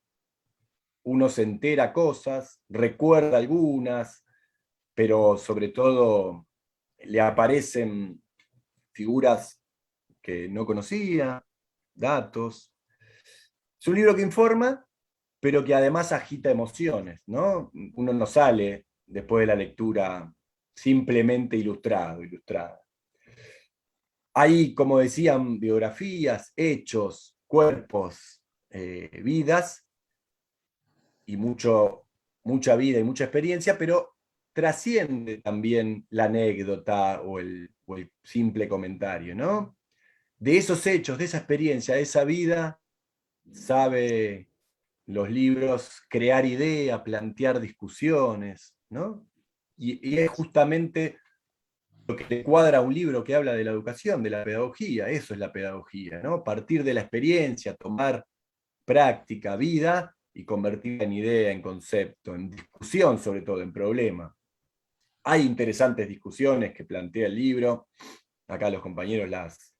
A: uno se entera cosas, recuerda algunas, pero sobre todo le aparecen figuras que no conocía, datos. Es un libro que informa, pero que además agita emociones, ¿no? Uno no sale después de la lectura simplemente ilustrado, ilustrada. Hay, como decían, biografías, hechos, cuerpos, vidas, y mucha vida y mucha experiencia, pero trasciende también la anécdota o el simple comentario, ¿no? De esos hechos, de esa experiencia, de esa vida, sabe los libros crear idea, plantear discusiones, ¿no? Y es justamente lo que le cuadra a un libro que habla de la educación, de la pedagogía, eso es la pedagogía, ¿no? Partir de la experiencia, tomar práctica, vida, y convertirla en idea, en concepto, en discusión, sobre todo, en problema. Hay interesantes discusiones que plantea el libro, acá los compañeros las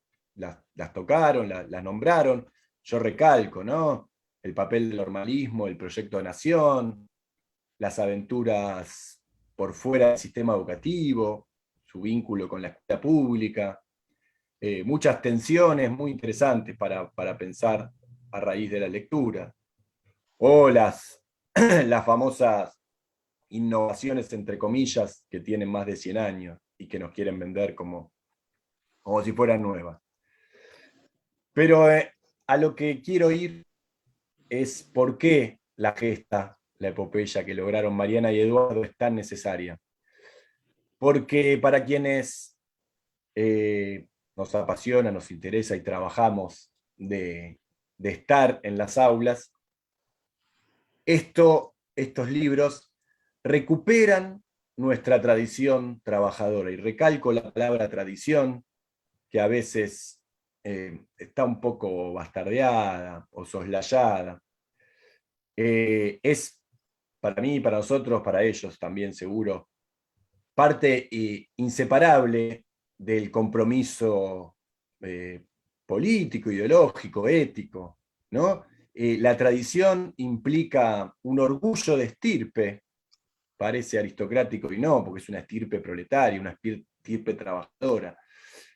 A: tocaron, las nombraron, yo recalco, ¿no? El papel del normalismo, el proyecto de nación, las aventuras por fuera del sistema educativo, su vínculo con la escuela pública, muchas tensiones muy interesantes para pensar a raíz de la lectura, o las famosas innovaciones, entre comillas, que tienen más de 100 años y que nos quieren vender como si fueran nuevas. Pero a lo que quiero ir es por qué la gesta, la epopeya que lograron Mariana y Eduardo es tan necesaria. Porque para quienes nos apasiona, nos interesa y trabajamos de estar en las aulas, estos libros recuperan nuestra tradición trabajadora. Y recalco la palabra tradición, que a veces está un poco bastardeada o soslayada. Es para mí, para nosotros, para ellos también seguro, parte inseparable del compromiso político, ideológico, ético, ¿no? La tradición implica un orgullo de estirpe, parece aristocrático y no, porque es una estirpe proletaria, una estirpe trabajadora.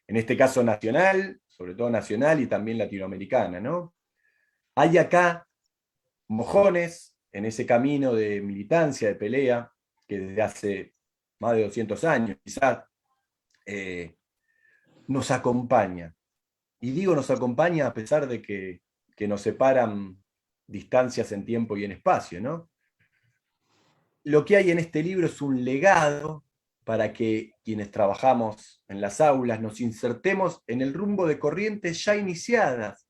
A: En este caso nacional, sobre todo nacional y también latinoamericana, ¿no? Hay acá mojones en ese camino de militancia, de pelea, que desde hace más de 200 años quizás nos acompaña. Y digo nos acompaña a pesar de que nos separan distancias en tiempo y en espacio, ¿no? Lo que hay en este libro es un legado para que quienes trabajamos en las aulas nos insertemos en el rumbo de corrientes ya iniciadas,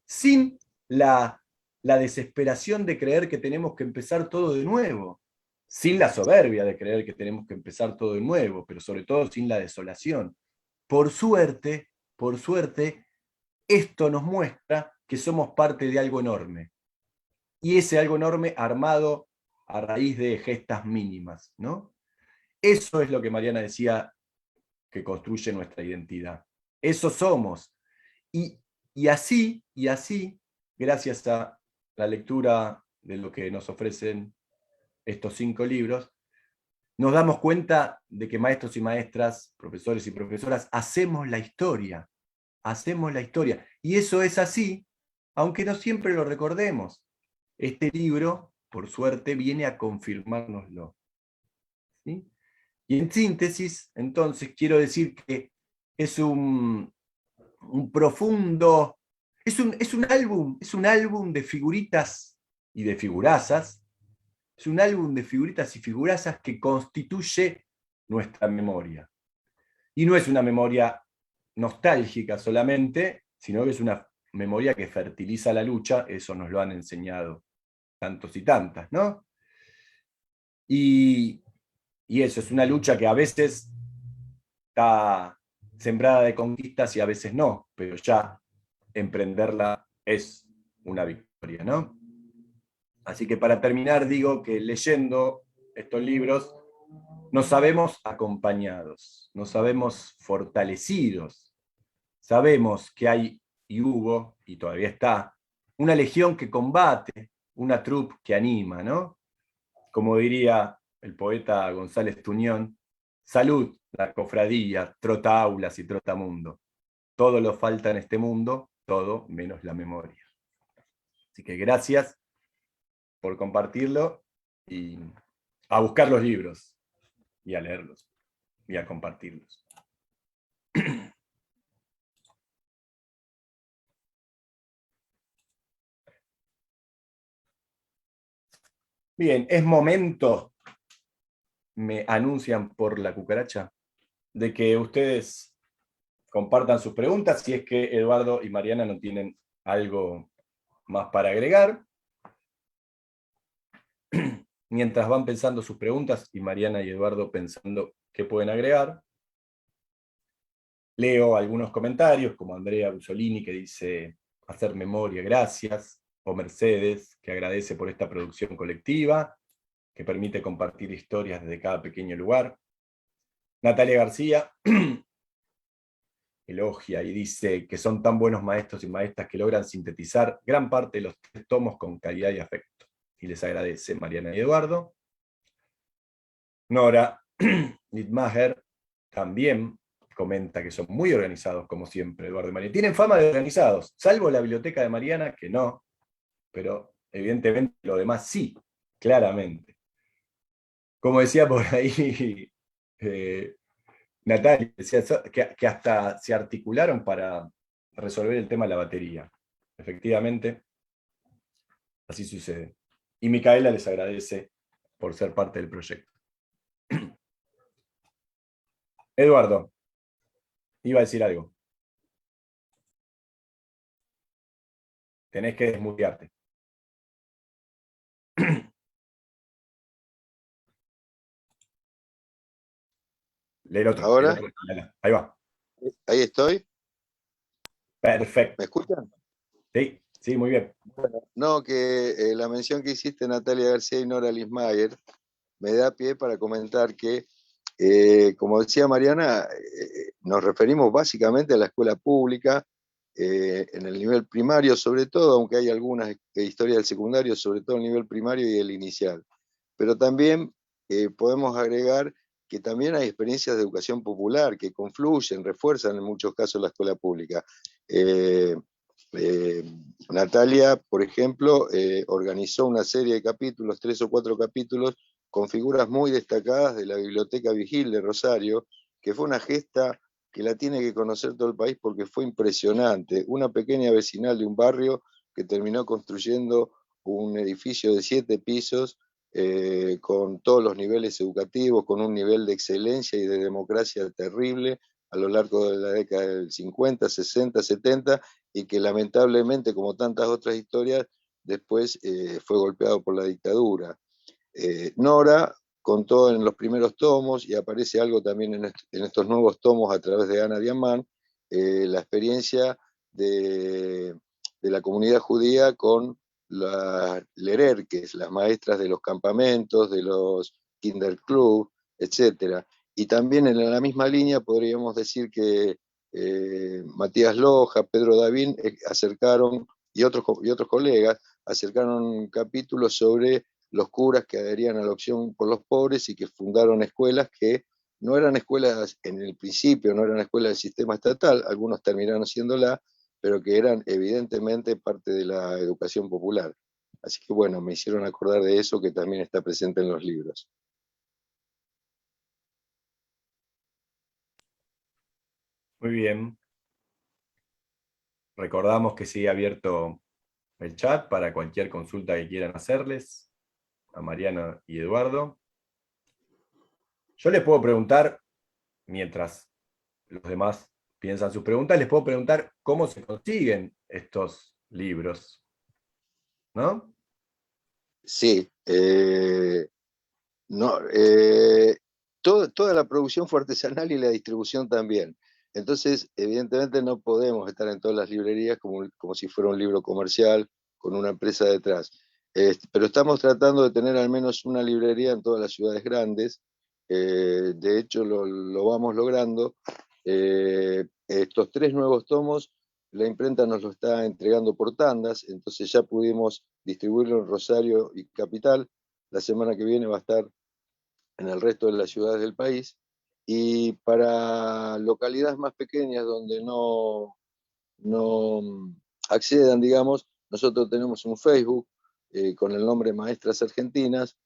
A: sin la desesperación de creer que tenemos que empezar todo de nuevo, sin la soberbia de creer que tenemos que empezar todo de nuevo, pero sobre todo sin la desolación. Por suerte, esto nos muestra que somos parte de algo enorme. Y ese algo enorme armado a raíz de gestas mínimas, ¿no? Eso es lo que Mariana decía que construye nuestra identidad. Eso somos. Y y así, gracias a la lectura de lo que nos ofrecen estos 5 libros, nos damos cuenta de que maestros y maestras, profesores y profesoras, hacemos la historia. Y eso es así, aunque no siempre lo recordemos. Este libro, por suerte, viene a confirmárnoslo. ¿Sí? Y en síntesis, entonces, quiero decir que es un profundo, es un álbum de figuritas y de figurazas, es un álbum de figuritas y figurazas que constituye nuestra memoria. Y no es una memoria nostálgica solamente, sino que es una memoria que fertiliza la lucha, eso nos lo han enseñado tantos y tantas, ¿no? Y eso es una lucha que a veces está sembrada de conquistas y a veces no, pero ya emprenderla es una victoria, ¿no? Así que para terminar digo que leyendo estos libros nos sabemos acompañados, nos sabemos fortalecidos, sabemos que hay y hubo, y todavía está, una legión que combate, una troupe que anima, ¿no? Como diría el poeta González Tuñón, salud, la cofradía, trota aulas y trota mundo. Todo lo falta en este mundo, todo menos la memoria. Así que gracias por compartirlo y a buscar los libros y a leerlos y a compartirlos. Bien, es momento, me anuncian por la cucaracha, de que ustedes compartan sus preguntas, si es que Eduardo y Mariana no tienen algo más para agregar. Mientras van pensando sus preguntas y Mariana y Eduardo pensando qué pueden agregar, leo algunos comentarios, como Andrea Busolini, que dice hacer memoria, gracias, o Mercedes, que agradece por esta producción colectiva, que permite compartir historias desde cada pequeño lugar. Natalia García elogia y dice que son tan buenos maestros y maestras que logran sintetizar gran parte de los 3 tomos con calidad y afecto. Y les agradece Mariana y Eduardo. Nora Littmacher también comenta que son muy organizados, como siempre, Eduardo y Mariana. Tienen fama de organizados, salvo la biblioteca de Mariana, que no, pero evidentemente lo demás sí, claramente. Como decía por ahí Natalia, decía que hasta se articularon para resolver el tema de la batería. Efectivamente, así sucede. Y Micaela les agradece por ser parte del proyecto. Eduardo, iba a decir algo. Tenés que desmutearte. Lee el otro.
C: ¿Ahora?
A: Ahí va.
C: Ahí estoy.
A: Perfecto.
C: ¿Me escuchan?
A: Sí, sí, muy bien.
C: Bueno, no, que la mención que hiciste, Natalia García y Nora Lismayer, me da pie para comentar que, como decía Mariana, nos referimos básicamente a la escuela pública, en el nivel primario sobre todo, aunque hay algunas historias del secundario, sobre todo el nivel primario y el inicial. Pero también podemos agregar que también hay experiencias de educación popular que confluyen, refuerzan en muchos casos la escuela pública. Natalia, por ejemplo, organizó una serie de capítulos, 3 o 4 capítulos, con figuras muy destacadas de la Biblioteca Vigil de Rosario, que fue una gesta que la tiene que conocer todo el país porque fue impresionante. Una pequeña vecinal de un barrio que terminó construyendo un edificio de 7 pisos, con todos los niveles educativos, con un nivel de excelencia y de democracia terrible a lo largo de la década del 50, 60, 70, y que lamentablemente, como tantas otras historias, después fue golpeado por la dictadura. Nora contó en los primeros tomos, y aparece algo también en estos nuevos tomos a través de Ana Diamant, la experiencia de la comunidad judía con las lererques, las maestras de los campamentos, de los kinderclub, etc. Y también en la misma línea podríamos decir que Matías Loja, Pedro Davín, acercaron, y otros colegas, acercaron capítulos sobre los curas que adherían a la opción por los pobres y que fundaron escuelas que no eran escuelas en el principio, no eran escuelas del sistema estatal, algunos terminaron siéndola, pero que eran evidentemente parte de la educación popular. Así que bueno, me hicieron acordar de eso que también está presente en los libros.
A: Muy bien. Recordamos que sigue abierto el chat para cualquier consulta que quieran hacerles a Mariana y Eduardo. Yo les puedo preguntar, mientras los demás piensan sus preguntas, les puedo preguntar cómo se consiguen estos libros, ¿no?
C: Sí, no, toda la producción fue artesanal y la distribución también. Entonces, evidentemente no podemos estar en todas las librerías como si fuera un libro comercial con una empresa detrás. Pero estamos tratando de tener al menos una librería en todas las ciudades grandes. De hecho, lo vamos logrando. Estos 3 nuevos tomos, la imprenta nos lo está entregando por tandas, entonces ya pudimos distribuirlo en Rosario y Capital. La semana que viene va a estar en el resto de las ciudades del país. Y para localidades más pequeñas donde no accedan, digamos, nosotros tenemos un Facebook con el nombre Maestras Argentinas.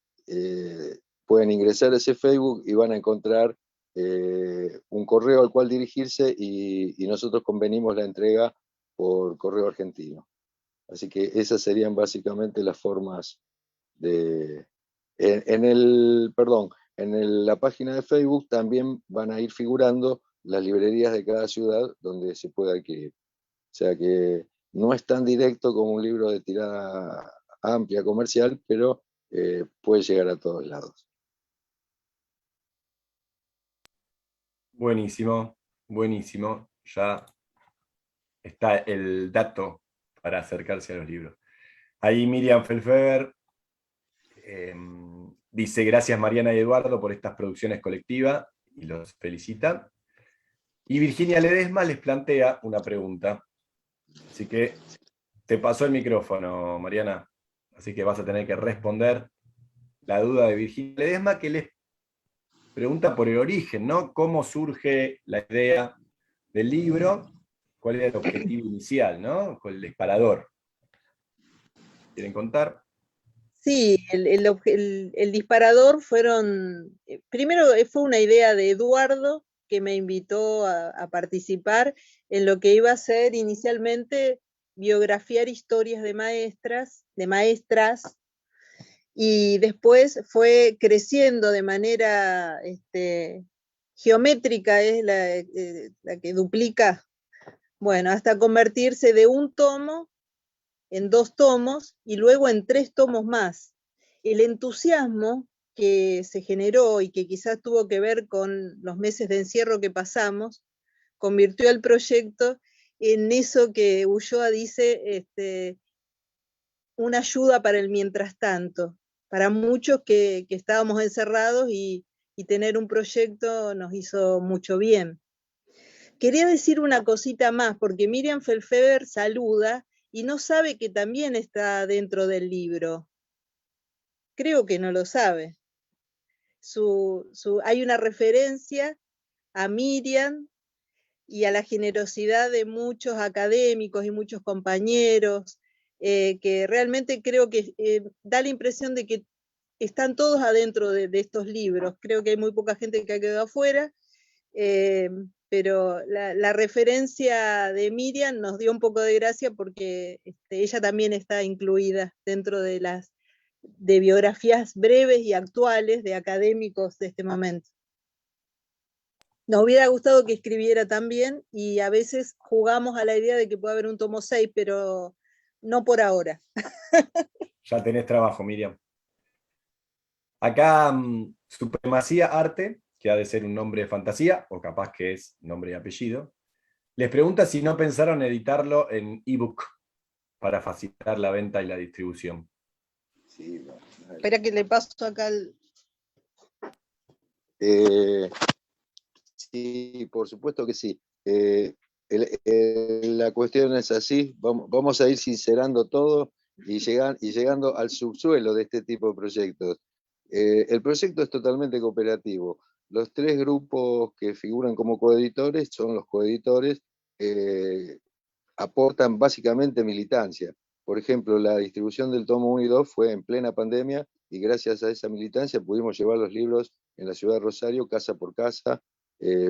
C: Pueden ingresar a ese Facebook y van a encontrar un correo al cual dirigirse y nosotros convenimos la entrega por correo argentino. Así que esas serían básicamente las formas de... la página de Facebook también van a ir figurando las librerías de cada ciudad donde se puede adquirir. O sea que no es tan directo como un libro de tirada amplia comercial, pero puede llegar a todos lados.
A: Buenísimo, buenísimo. Ya está el dato para acercarse a los libros. Ahí Miriam Felfeber dice: gracias Mariana y Eduardo por estas producciones colectivas, y los felicita. Y Virginia Ledesma les plantea una pregunta. Así que te pasó el micrófono, Mariana. Así que vas a tener que responder la duda de Virginia Ledesma, que les pregunta por el origen, ¿no? ¿Cómo surge la idea del libro? ¿Cuál era el objetivo inicial, ¿no? Con el disparador. ¿Quieren contar?
D: Sí, el disparador primero fue una idea de Eduardo que me invitó a participar en lo que iba a ser inicialmente biografiar historias de maestras, y después fue creciendo de manera geométrica, es la que duplica, bueno, hasta convertirse de un tomo en 2 tomos y luego en 3 tomos más. El entusiasmo que se generó y que quizás tuvo que ver con los meses de encierro que pasamos, convirtió el proyecto en eso que Ulloa dice, una ayuda para el mientras tanto, para muchos que estábamos encerrados y tener un proyecto nos hizo mucho bien. Quería decir una cosita más, porque Miriam Felfeber saluda y no sabe que también está dentro del libro. Creo que no lo sabe. Hay una referencia a Miriam y a la generosidad de muchos académicos y muchos compañeros, que realmente creo que da la impresión de que están todos adentro de estos libros. Creo que hay muy poca gente que ha quedado afuera, pero la referencia de Miriam nos dio un poco de gracia porque ella también está incluida dentro de las biografías breves y actuales de académicos de este momento. Nos hubiera gustado que escribiera también y a veces jugamos a la idea de que puede haber un tomo 6, pero no por ahora.
A: Ya tenés trabajo, Miriam. Acá, Supremacía Arte, que ha de ser un nombre de fantasía, o capaz que es nombre y apellido, les pregunta si no pensaron editarlo en ebook para facilitar la venta y la distribución.
C: Sí, no,
D: Espera que le paso acá el...
C: Sí, por supuesto que sí. La cuestión es así, vamos a ir sincerando todo y llegando al subsuelo de este tipo de proyectos. El proyecto es totalmente cooperativo. Los 3 grupos que figuran como coeditores son los coeditores, aportan básicamente militancia. Por ejemplo, la distribución del tomo 1 y 2 fue en plena pandemia y gracias a esa militancia pudimos llevar los libros en la ciudad de Rosario, casa por casa.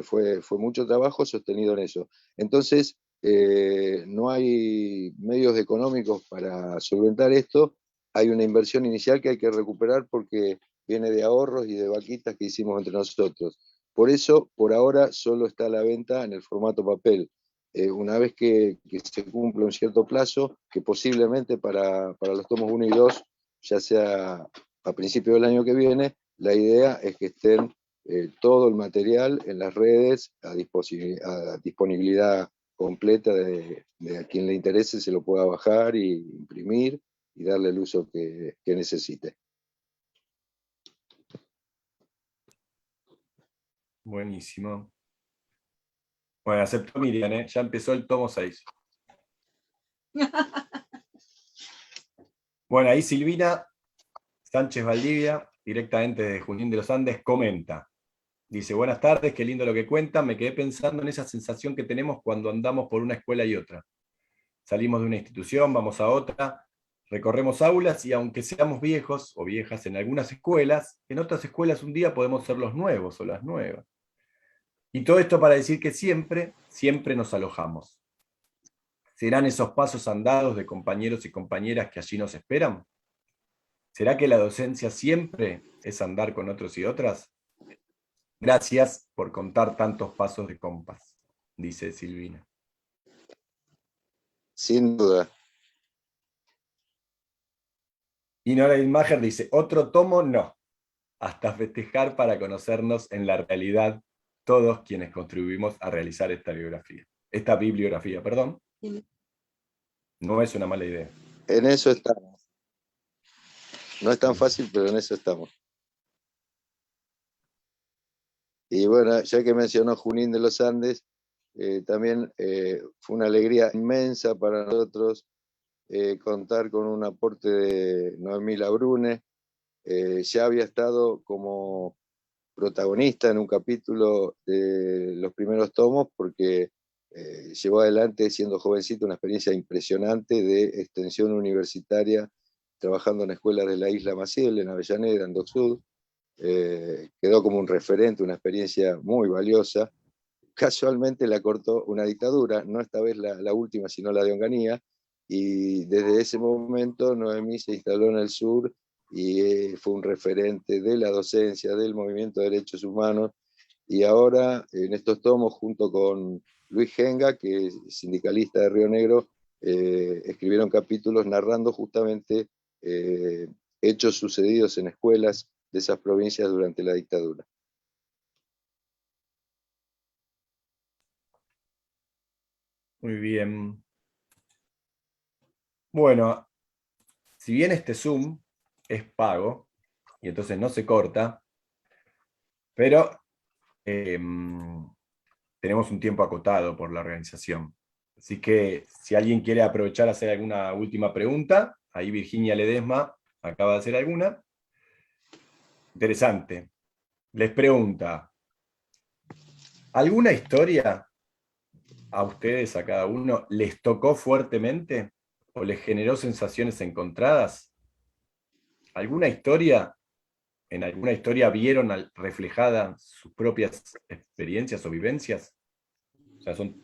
C: Fue mucho trabajo sostenido en eso. Entonces, no hay medios económicos para solventar esto. Hay una inversión inicial que hay que recuperar porque viene de ahorros y de vaquitas que hicimos entre nosotros. Por eso, por ahora, solo está a la venta en el formato papel. Una vez que se cumpla un cierto plazo, que posiblemente para los tomos 1 y 2, ya sea a principios del año que viene, la idea es que estén todo el material en las redes a disponibilidad completa de a quien le interese, se lo pueda bajar y imprimir y darle el uso que necesite.
A: Buenísimo. Bueno, aceptó Miriam, ¿eh? Ya empezó el tomo 6. Bueno, ahí Silvina Sánchez Valdivia, directamente de Junín de los Andes, comenta. Dice, buenas tardes, qué lindo lo que cuentan. Me quedé pensando en esa sensación que tenemos cuando andamos por una escuela y otra. Salimos de una institución, vamos a otra, recorremos aulas y aunque seamos viejos o viejas en algunas escuelas, en otras escuelas un día podemos ser los nuevos o las nuevas. Y todo esto para decir que siempre, siempre nos alojamos. ¿Serán esos pasos andados de compañeros y compañeras que allí nos esperan? ¿Será que la docencia siempre es andar con otros y otras? Gracias por contar tantos pasos de compás, dice Silvina.
C: Sin duda.
A: Y Nora Ilmacher dice, otro tomo no, hasta festejar para conocernos en la realidad todos quienes contribuimos a realizar esta bibliografía, perdón. No es una mala idea.
C: En eso estamos. No es tan fácil, pero en eso estamos. Y bueno, ya que mencionó Junín de los Andes, también fue una alegría inmensa para nosotros contar con un aporte de Noemí Labrune. Ya había estado como protagonista en un capítulo de los primeros tomos porque llevó adelante, siendo jovencito, una experiencia impresionante de extensión universitaria, trabajando en escuelas de la isla Maciel, en Avellaneda, en Dock Sud. Quedó como un referente, una experiencia muy valiosa. Casualmente la cortó una dictadura, no esta vez la última, sino la de Onganía, y desde ese momento Noemí se instaló en el sur y fue un referente de la docencia, del movimiento de derechos humanos, y ahora en estos tomos, junto con Luis Genga, que es sindicalista de Río Negro, escribieron capítulos narrando justamente hechos sucedidos en escuelas de esas provincias durante la dictadura.
A: Muy bien. Bueno, si bien este Zoom es pago, y entonces no se corta, pero tenemos un tiempo acotado por la organización. Así que si alguien quiere aprovechar a hacer alguna última pregunta, ahí Virginia Ledesma acaba de hacer alguna. Interesante. Les pregunta, ¿alguna historia a ustedes, a cada uno, les tocó fuertemente o les generó sensaciones encontradas? ¿Alguna historia, en alguna historia vieron reflejadas sus propias experiencias o vivencias? O sea, son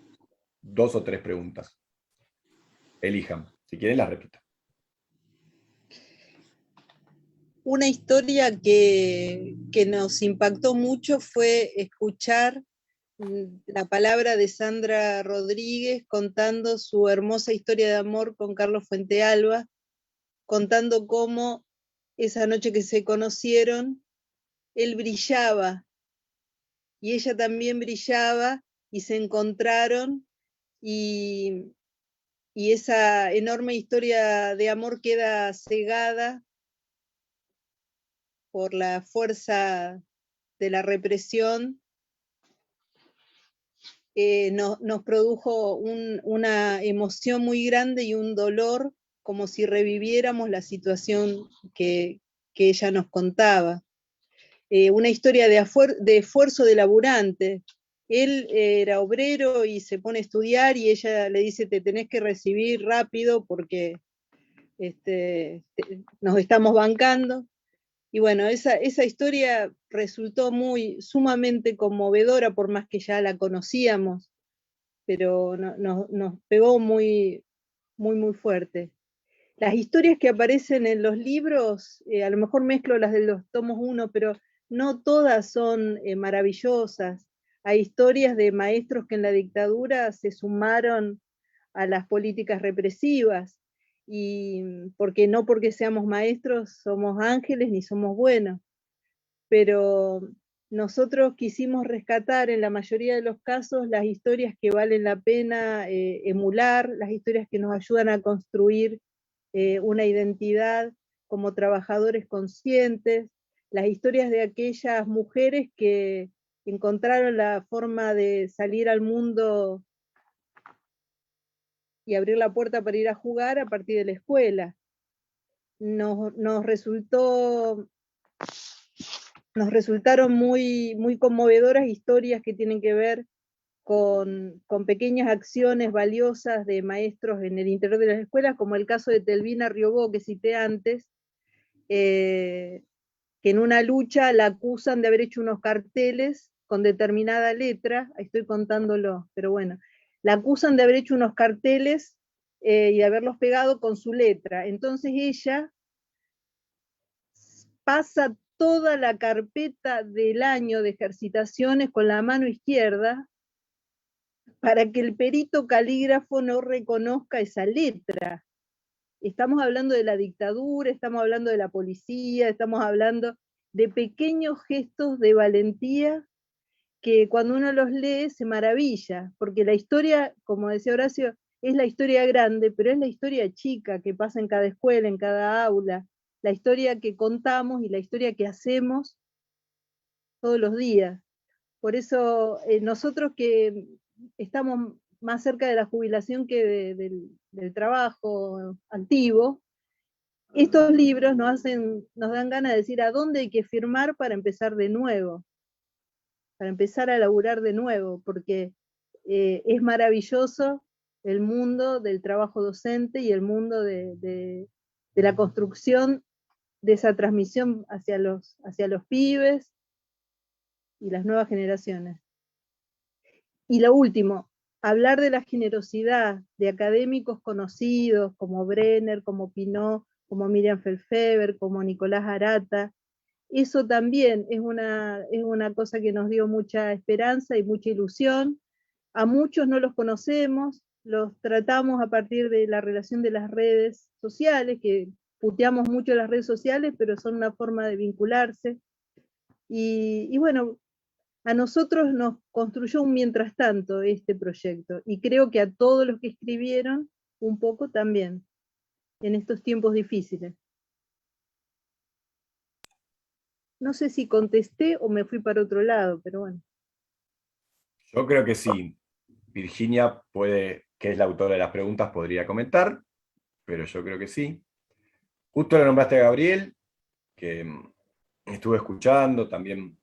A: 2 o 3 preguntas. Elijan, si quieren las repito.
D: Una historia que nos impactó mucho fue escuchar la palabra de Sandra Rodríguez contando su hermosa historia de amor con Carlos Fuentealba, contando cómo esa noche que se conocieron, él brillaba y ella también brillaba y se encontraron y esa enorme historia de amor queda cegada por la fuerza de la represión. nos produjo una emoción muy grande y un dolor, como si reviviéramos la situación que ella nos contaba. Una historia de esfuerzo de laburante. Él era obrero y se pone a estudiar y ella le dice, te tenés que recibir rápido porque nos estamos bancando. Y bueno, esa historia resultó sumamente conmovedora, por más que ya la conocíamos, pero nos pegó muy, muy, muy fuerte. Las historias que aparecen en los libros, a lo mejor mezclo las de los tomos 1, pero no todas son maravillosas. Hay historias de maestros que en la dictadura se sumaron a las políticas represivas, y porque seamos maestros somos ángeles ni somos buenos, pero nosotros quisimos rescatar en la mayoría de los casos las historias que valen la pena emular, las historias que nos ayudan a construir una identidad como trabajadores conscientes, las historias de aquellas mujeres que encontraron la forma de salir al mundo y abrir la puerta para ir a jugar a partir de la escuela. Nos resultaron muy, muy conmovedoras historias que tienen que ver con pequeñas acciones valiosas de maestros en el interior de las escuelas, como el caso de Telvina Riobó, que cité antes, que en una lucha la acusan de haber hecho unos carteles con determinada letra, estoy contándolo, pero bueno, la acusan de haber hecho unos carteles y de haberlos pegado con su letra. Entonces ella pasa toda la carpeta del año de ejercitaciones con la mano izquierda para que el perito calígrafo no reconozca esa letra. Estamos hablando de la dictadura, estamos hablando de la policía, estamos hablando de pequeños gestos de valentía que cuando uno los lee se maravilla, porque la historia, como decía Horacio, es la historia grande, pero es la historia chica que pasa en cada escuela, en cada aula, la historia que contamos y la historia que hacemos todos los días. Por eso nosotros que estamos más cerca de la jubilación que del trabajo activo, estos libros nos dan ganas de decir a dónde hay que firmar para empezar de nuevo, para empezar a laburar de nuevo, porque es maravilloso el mundo del trabajo docente y el mundo de la construcción de esa transmisión hacia los pibes y las nuevas generaciones. Y lo último, hablar de la generosidad de académicos conocidos como Brenner, como Pinot, como Miriam Felfeber, como Nicolás Arata, eso también es una cosa que nos dio mucha esperanza y mucha ilusión. A muchos no los conocemos, los tratamos a partir de la relación de las redes sociales, que puteamos mucho las redes sociales, pero son una forma de vincularse. Y bueno, a nosotros nos construyó un mientras tanto este proyecto, y creo que a todos los que escribieron un poco también, en estos tiempos difíciles. No sé si contesté o me fui para otro lado, pero bueno.
A: Yo creo que sí. Virginia que es la autora de las preguntas, podría comentar, pero yo creo que sí. Justo le nombraste a Gabriel, que estuve escuchando, también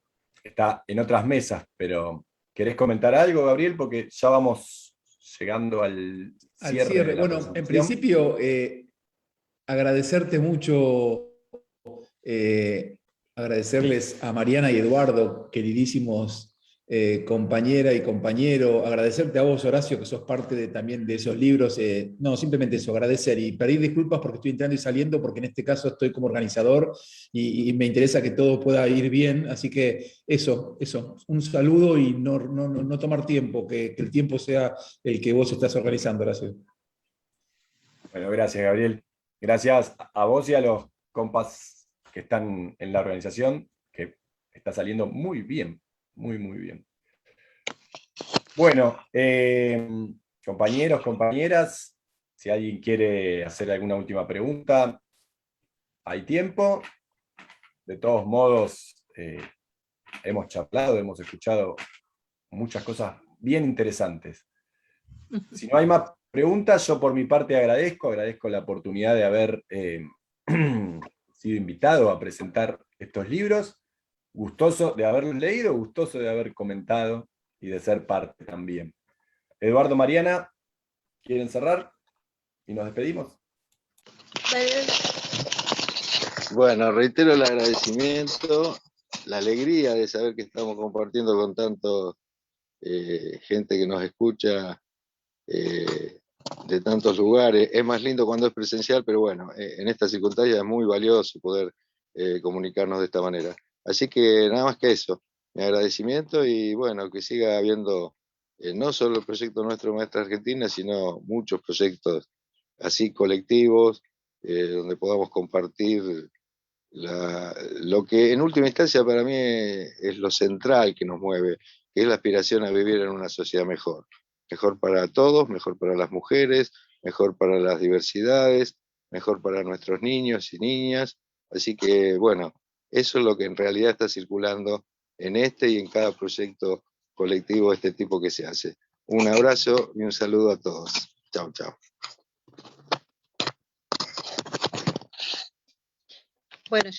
A: está en otras mesas, pero ¿querés comentar algo, Gabriel? Porque ya vamos llegando al cierre. De la
E: Bueno, en
A: presentación.
E: principio, agradecerte mucho, agradecerles a Mariana y Eduardo, queridísimos compañera y compañero, agradecerte a vos, Horacio, que sos parte también de esos libros. No, simplemente eso, agradecer y pedir disculpas porque estoy entrando y saliendo, porque en este caso estoy como organizador y me interesa que todo pueda ir bien, así que eso, un saludo y no tomar tiempo, que el tiempo sea el que vos estás organizando, Horacio.
A: Bueno, gracias, Gabriel. Gracias a vos y a los compas que están en la organización, que está saliendo muy bien, muy, muy bien. Bueno, compañeros, compañeras, si alguien quiere hacer alguna última pregunta, hay tiempo. De todos modos, hemos charlado, hemos escuchado muchas cosas bien interesantes. Si no hay más preguntas, yo por mi parte agradezco la oportunidad de haber sido invitado a presentar estos libros, gustoso de haberlos leído, gustoso de haber comentado y de ser parte también. Eduardo, Mariana, ¿quieren cerrar? Y nos despedimos.
C: Bueno, reitero el agradecimiento, la alegría de saber que estamos compartiendo con tanto gente que nos escucha de tantos lugares. Es más lindo cuando es presencial, pero bueno, en estas circunstancias es muy valioso poder comunicarnos de esta manera. Así que nada más que eso, mi agradecimiento y bueno, que siga habiendo no solo el proyecto nuestro Maestra Argentina, sino muchos proyectos así colectivos, donde podamos compartir lo que en última instancia para mí es lo central que nos mueve, que es la aspiración a vivir en una sociedad mejor. Mejor para todos, mejor para las mujeres, mejor para las diversidades, mejor para nuestros niños y niñas. Así que, bueno, eso es lo que en realidad está circulando en este y en cada proyecto colectivo de este tipo que se hace. Un abrazo y un saludo a todos. Chao, chao.
D: Bueno,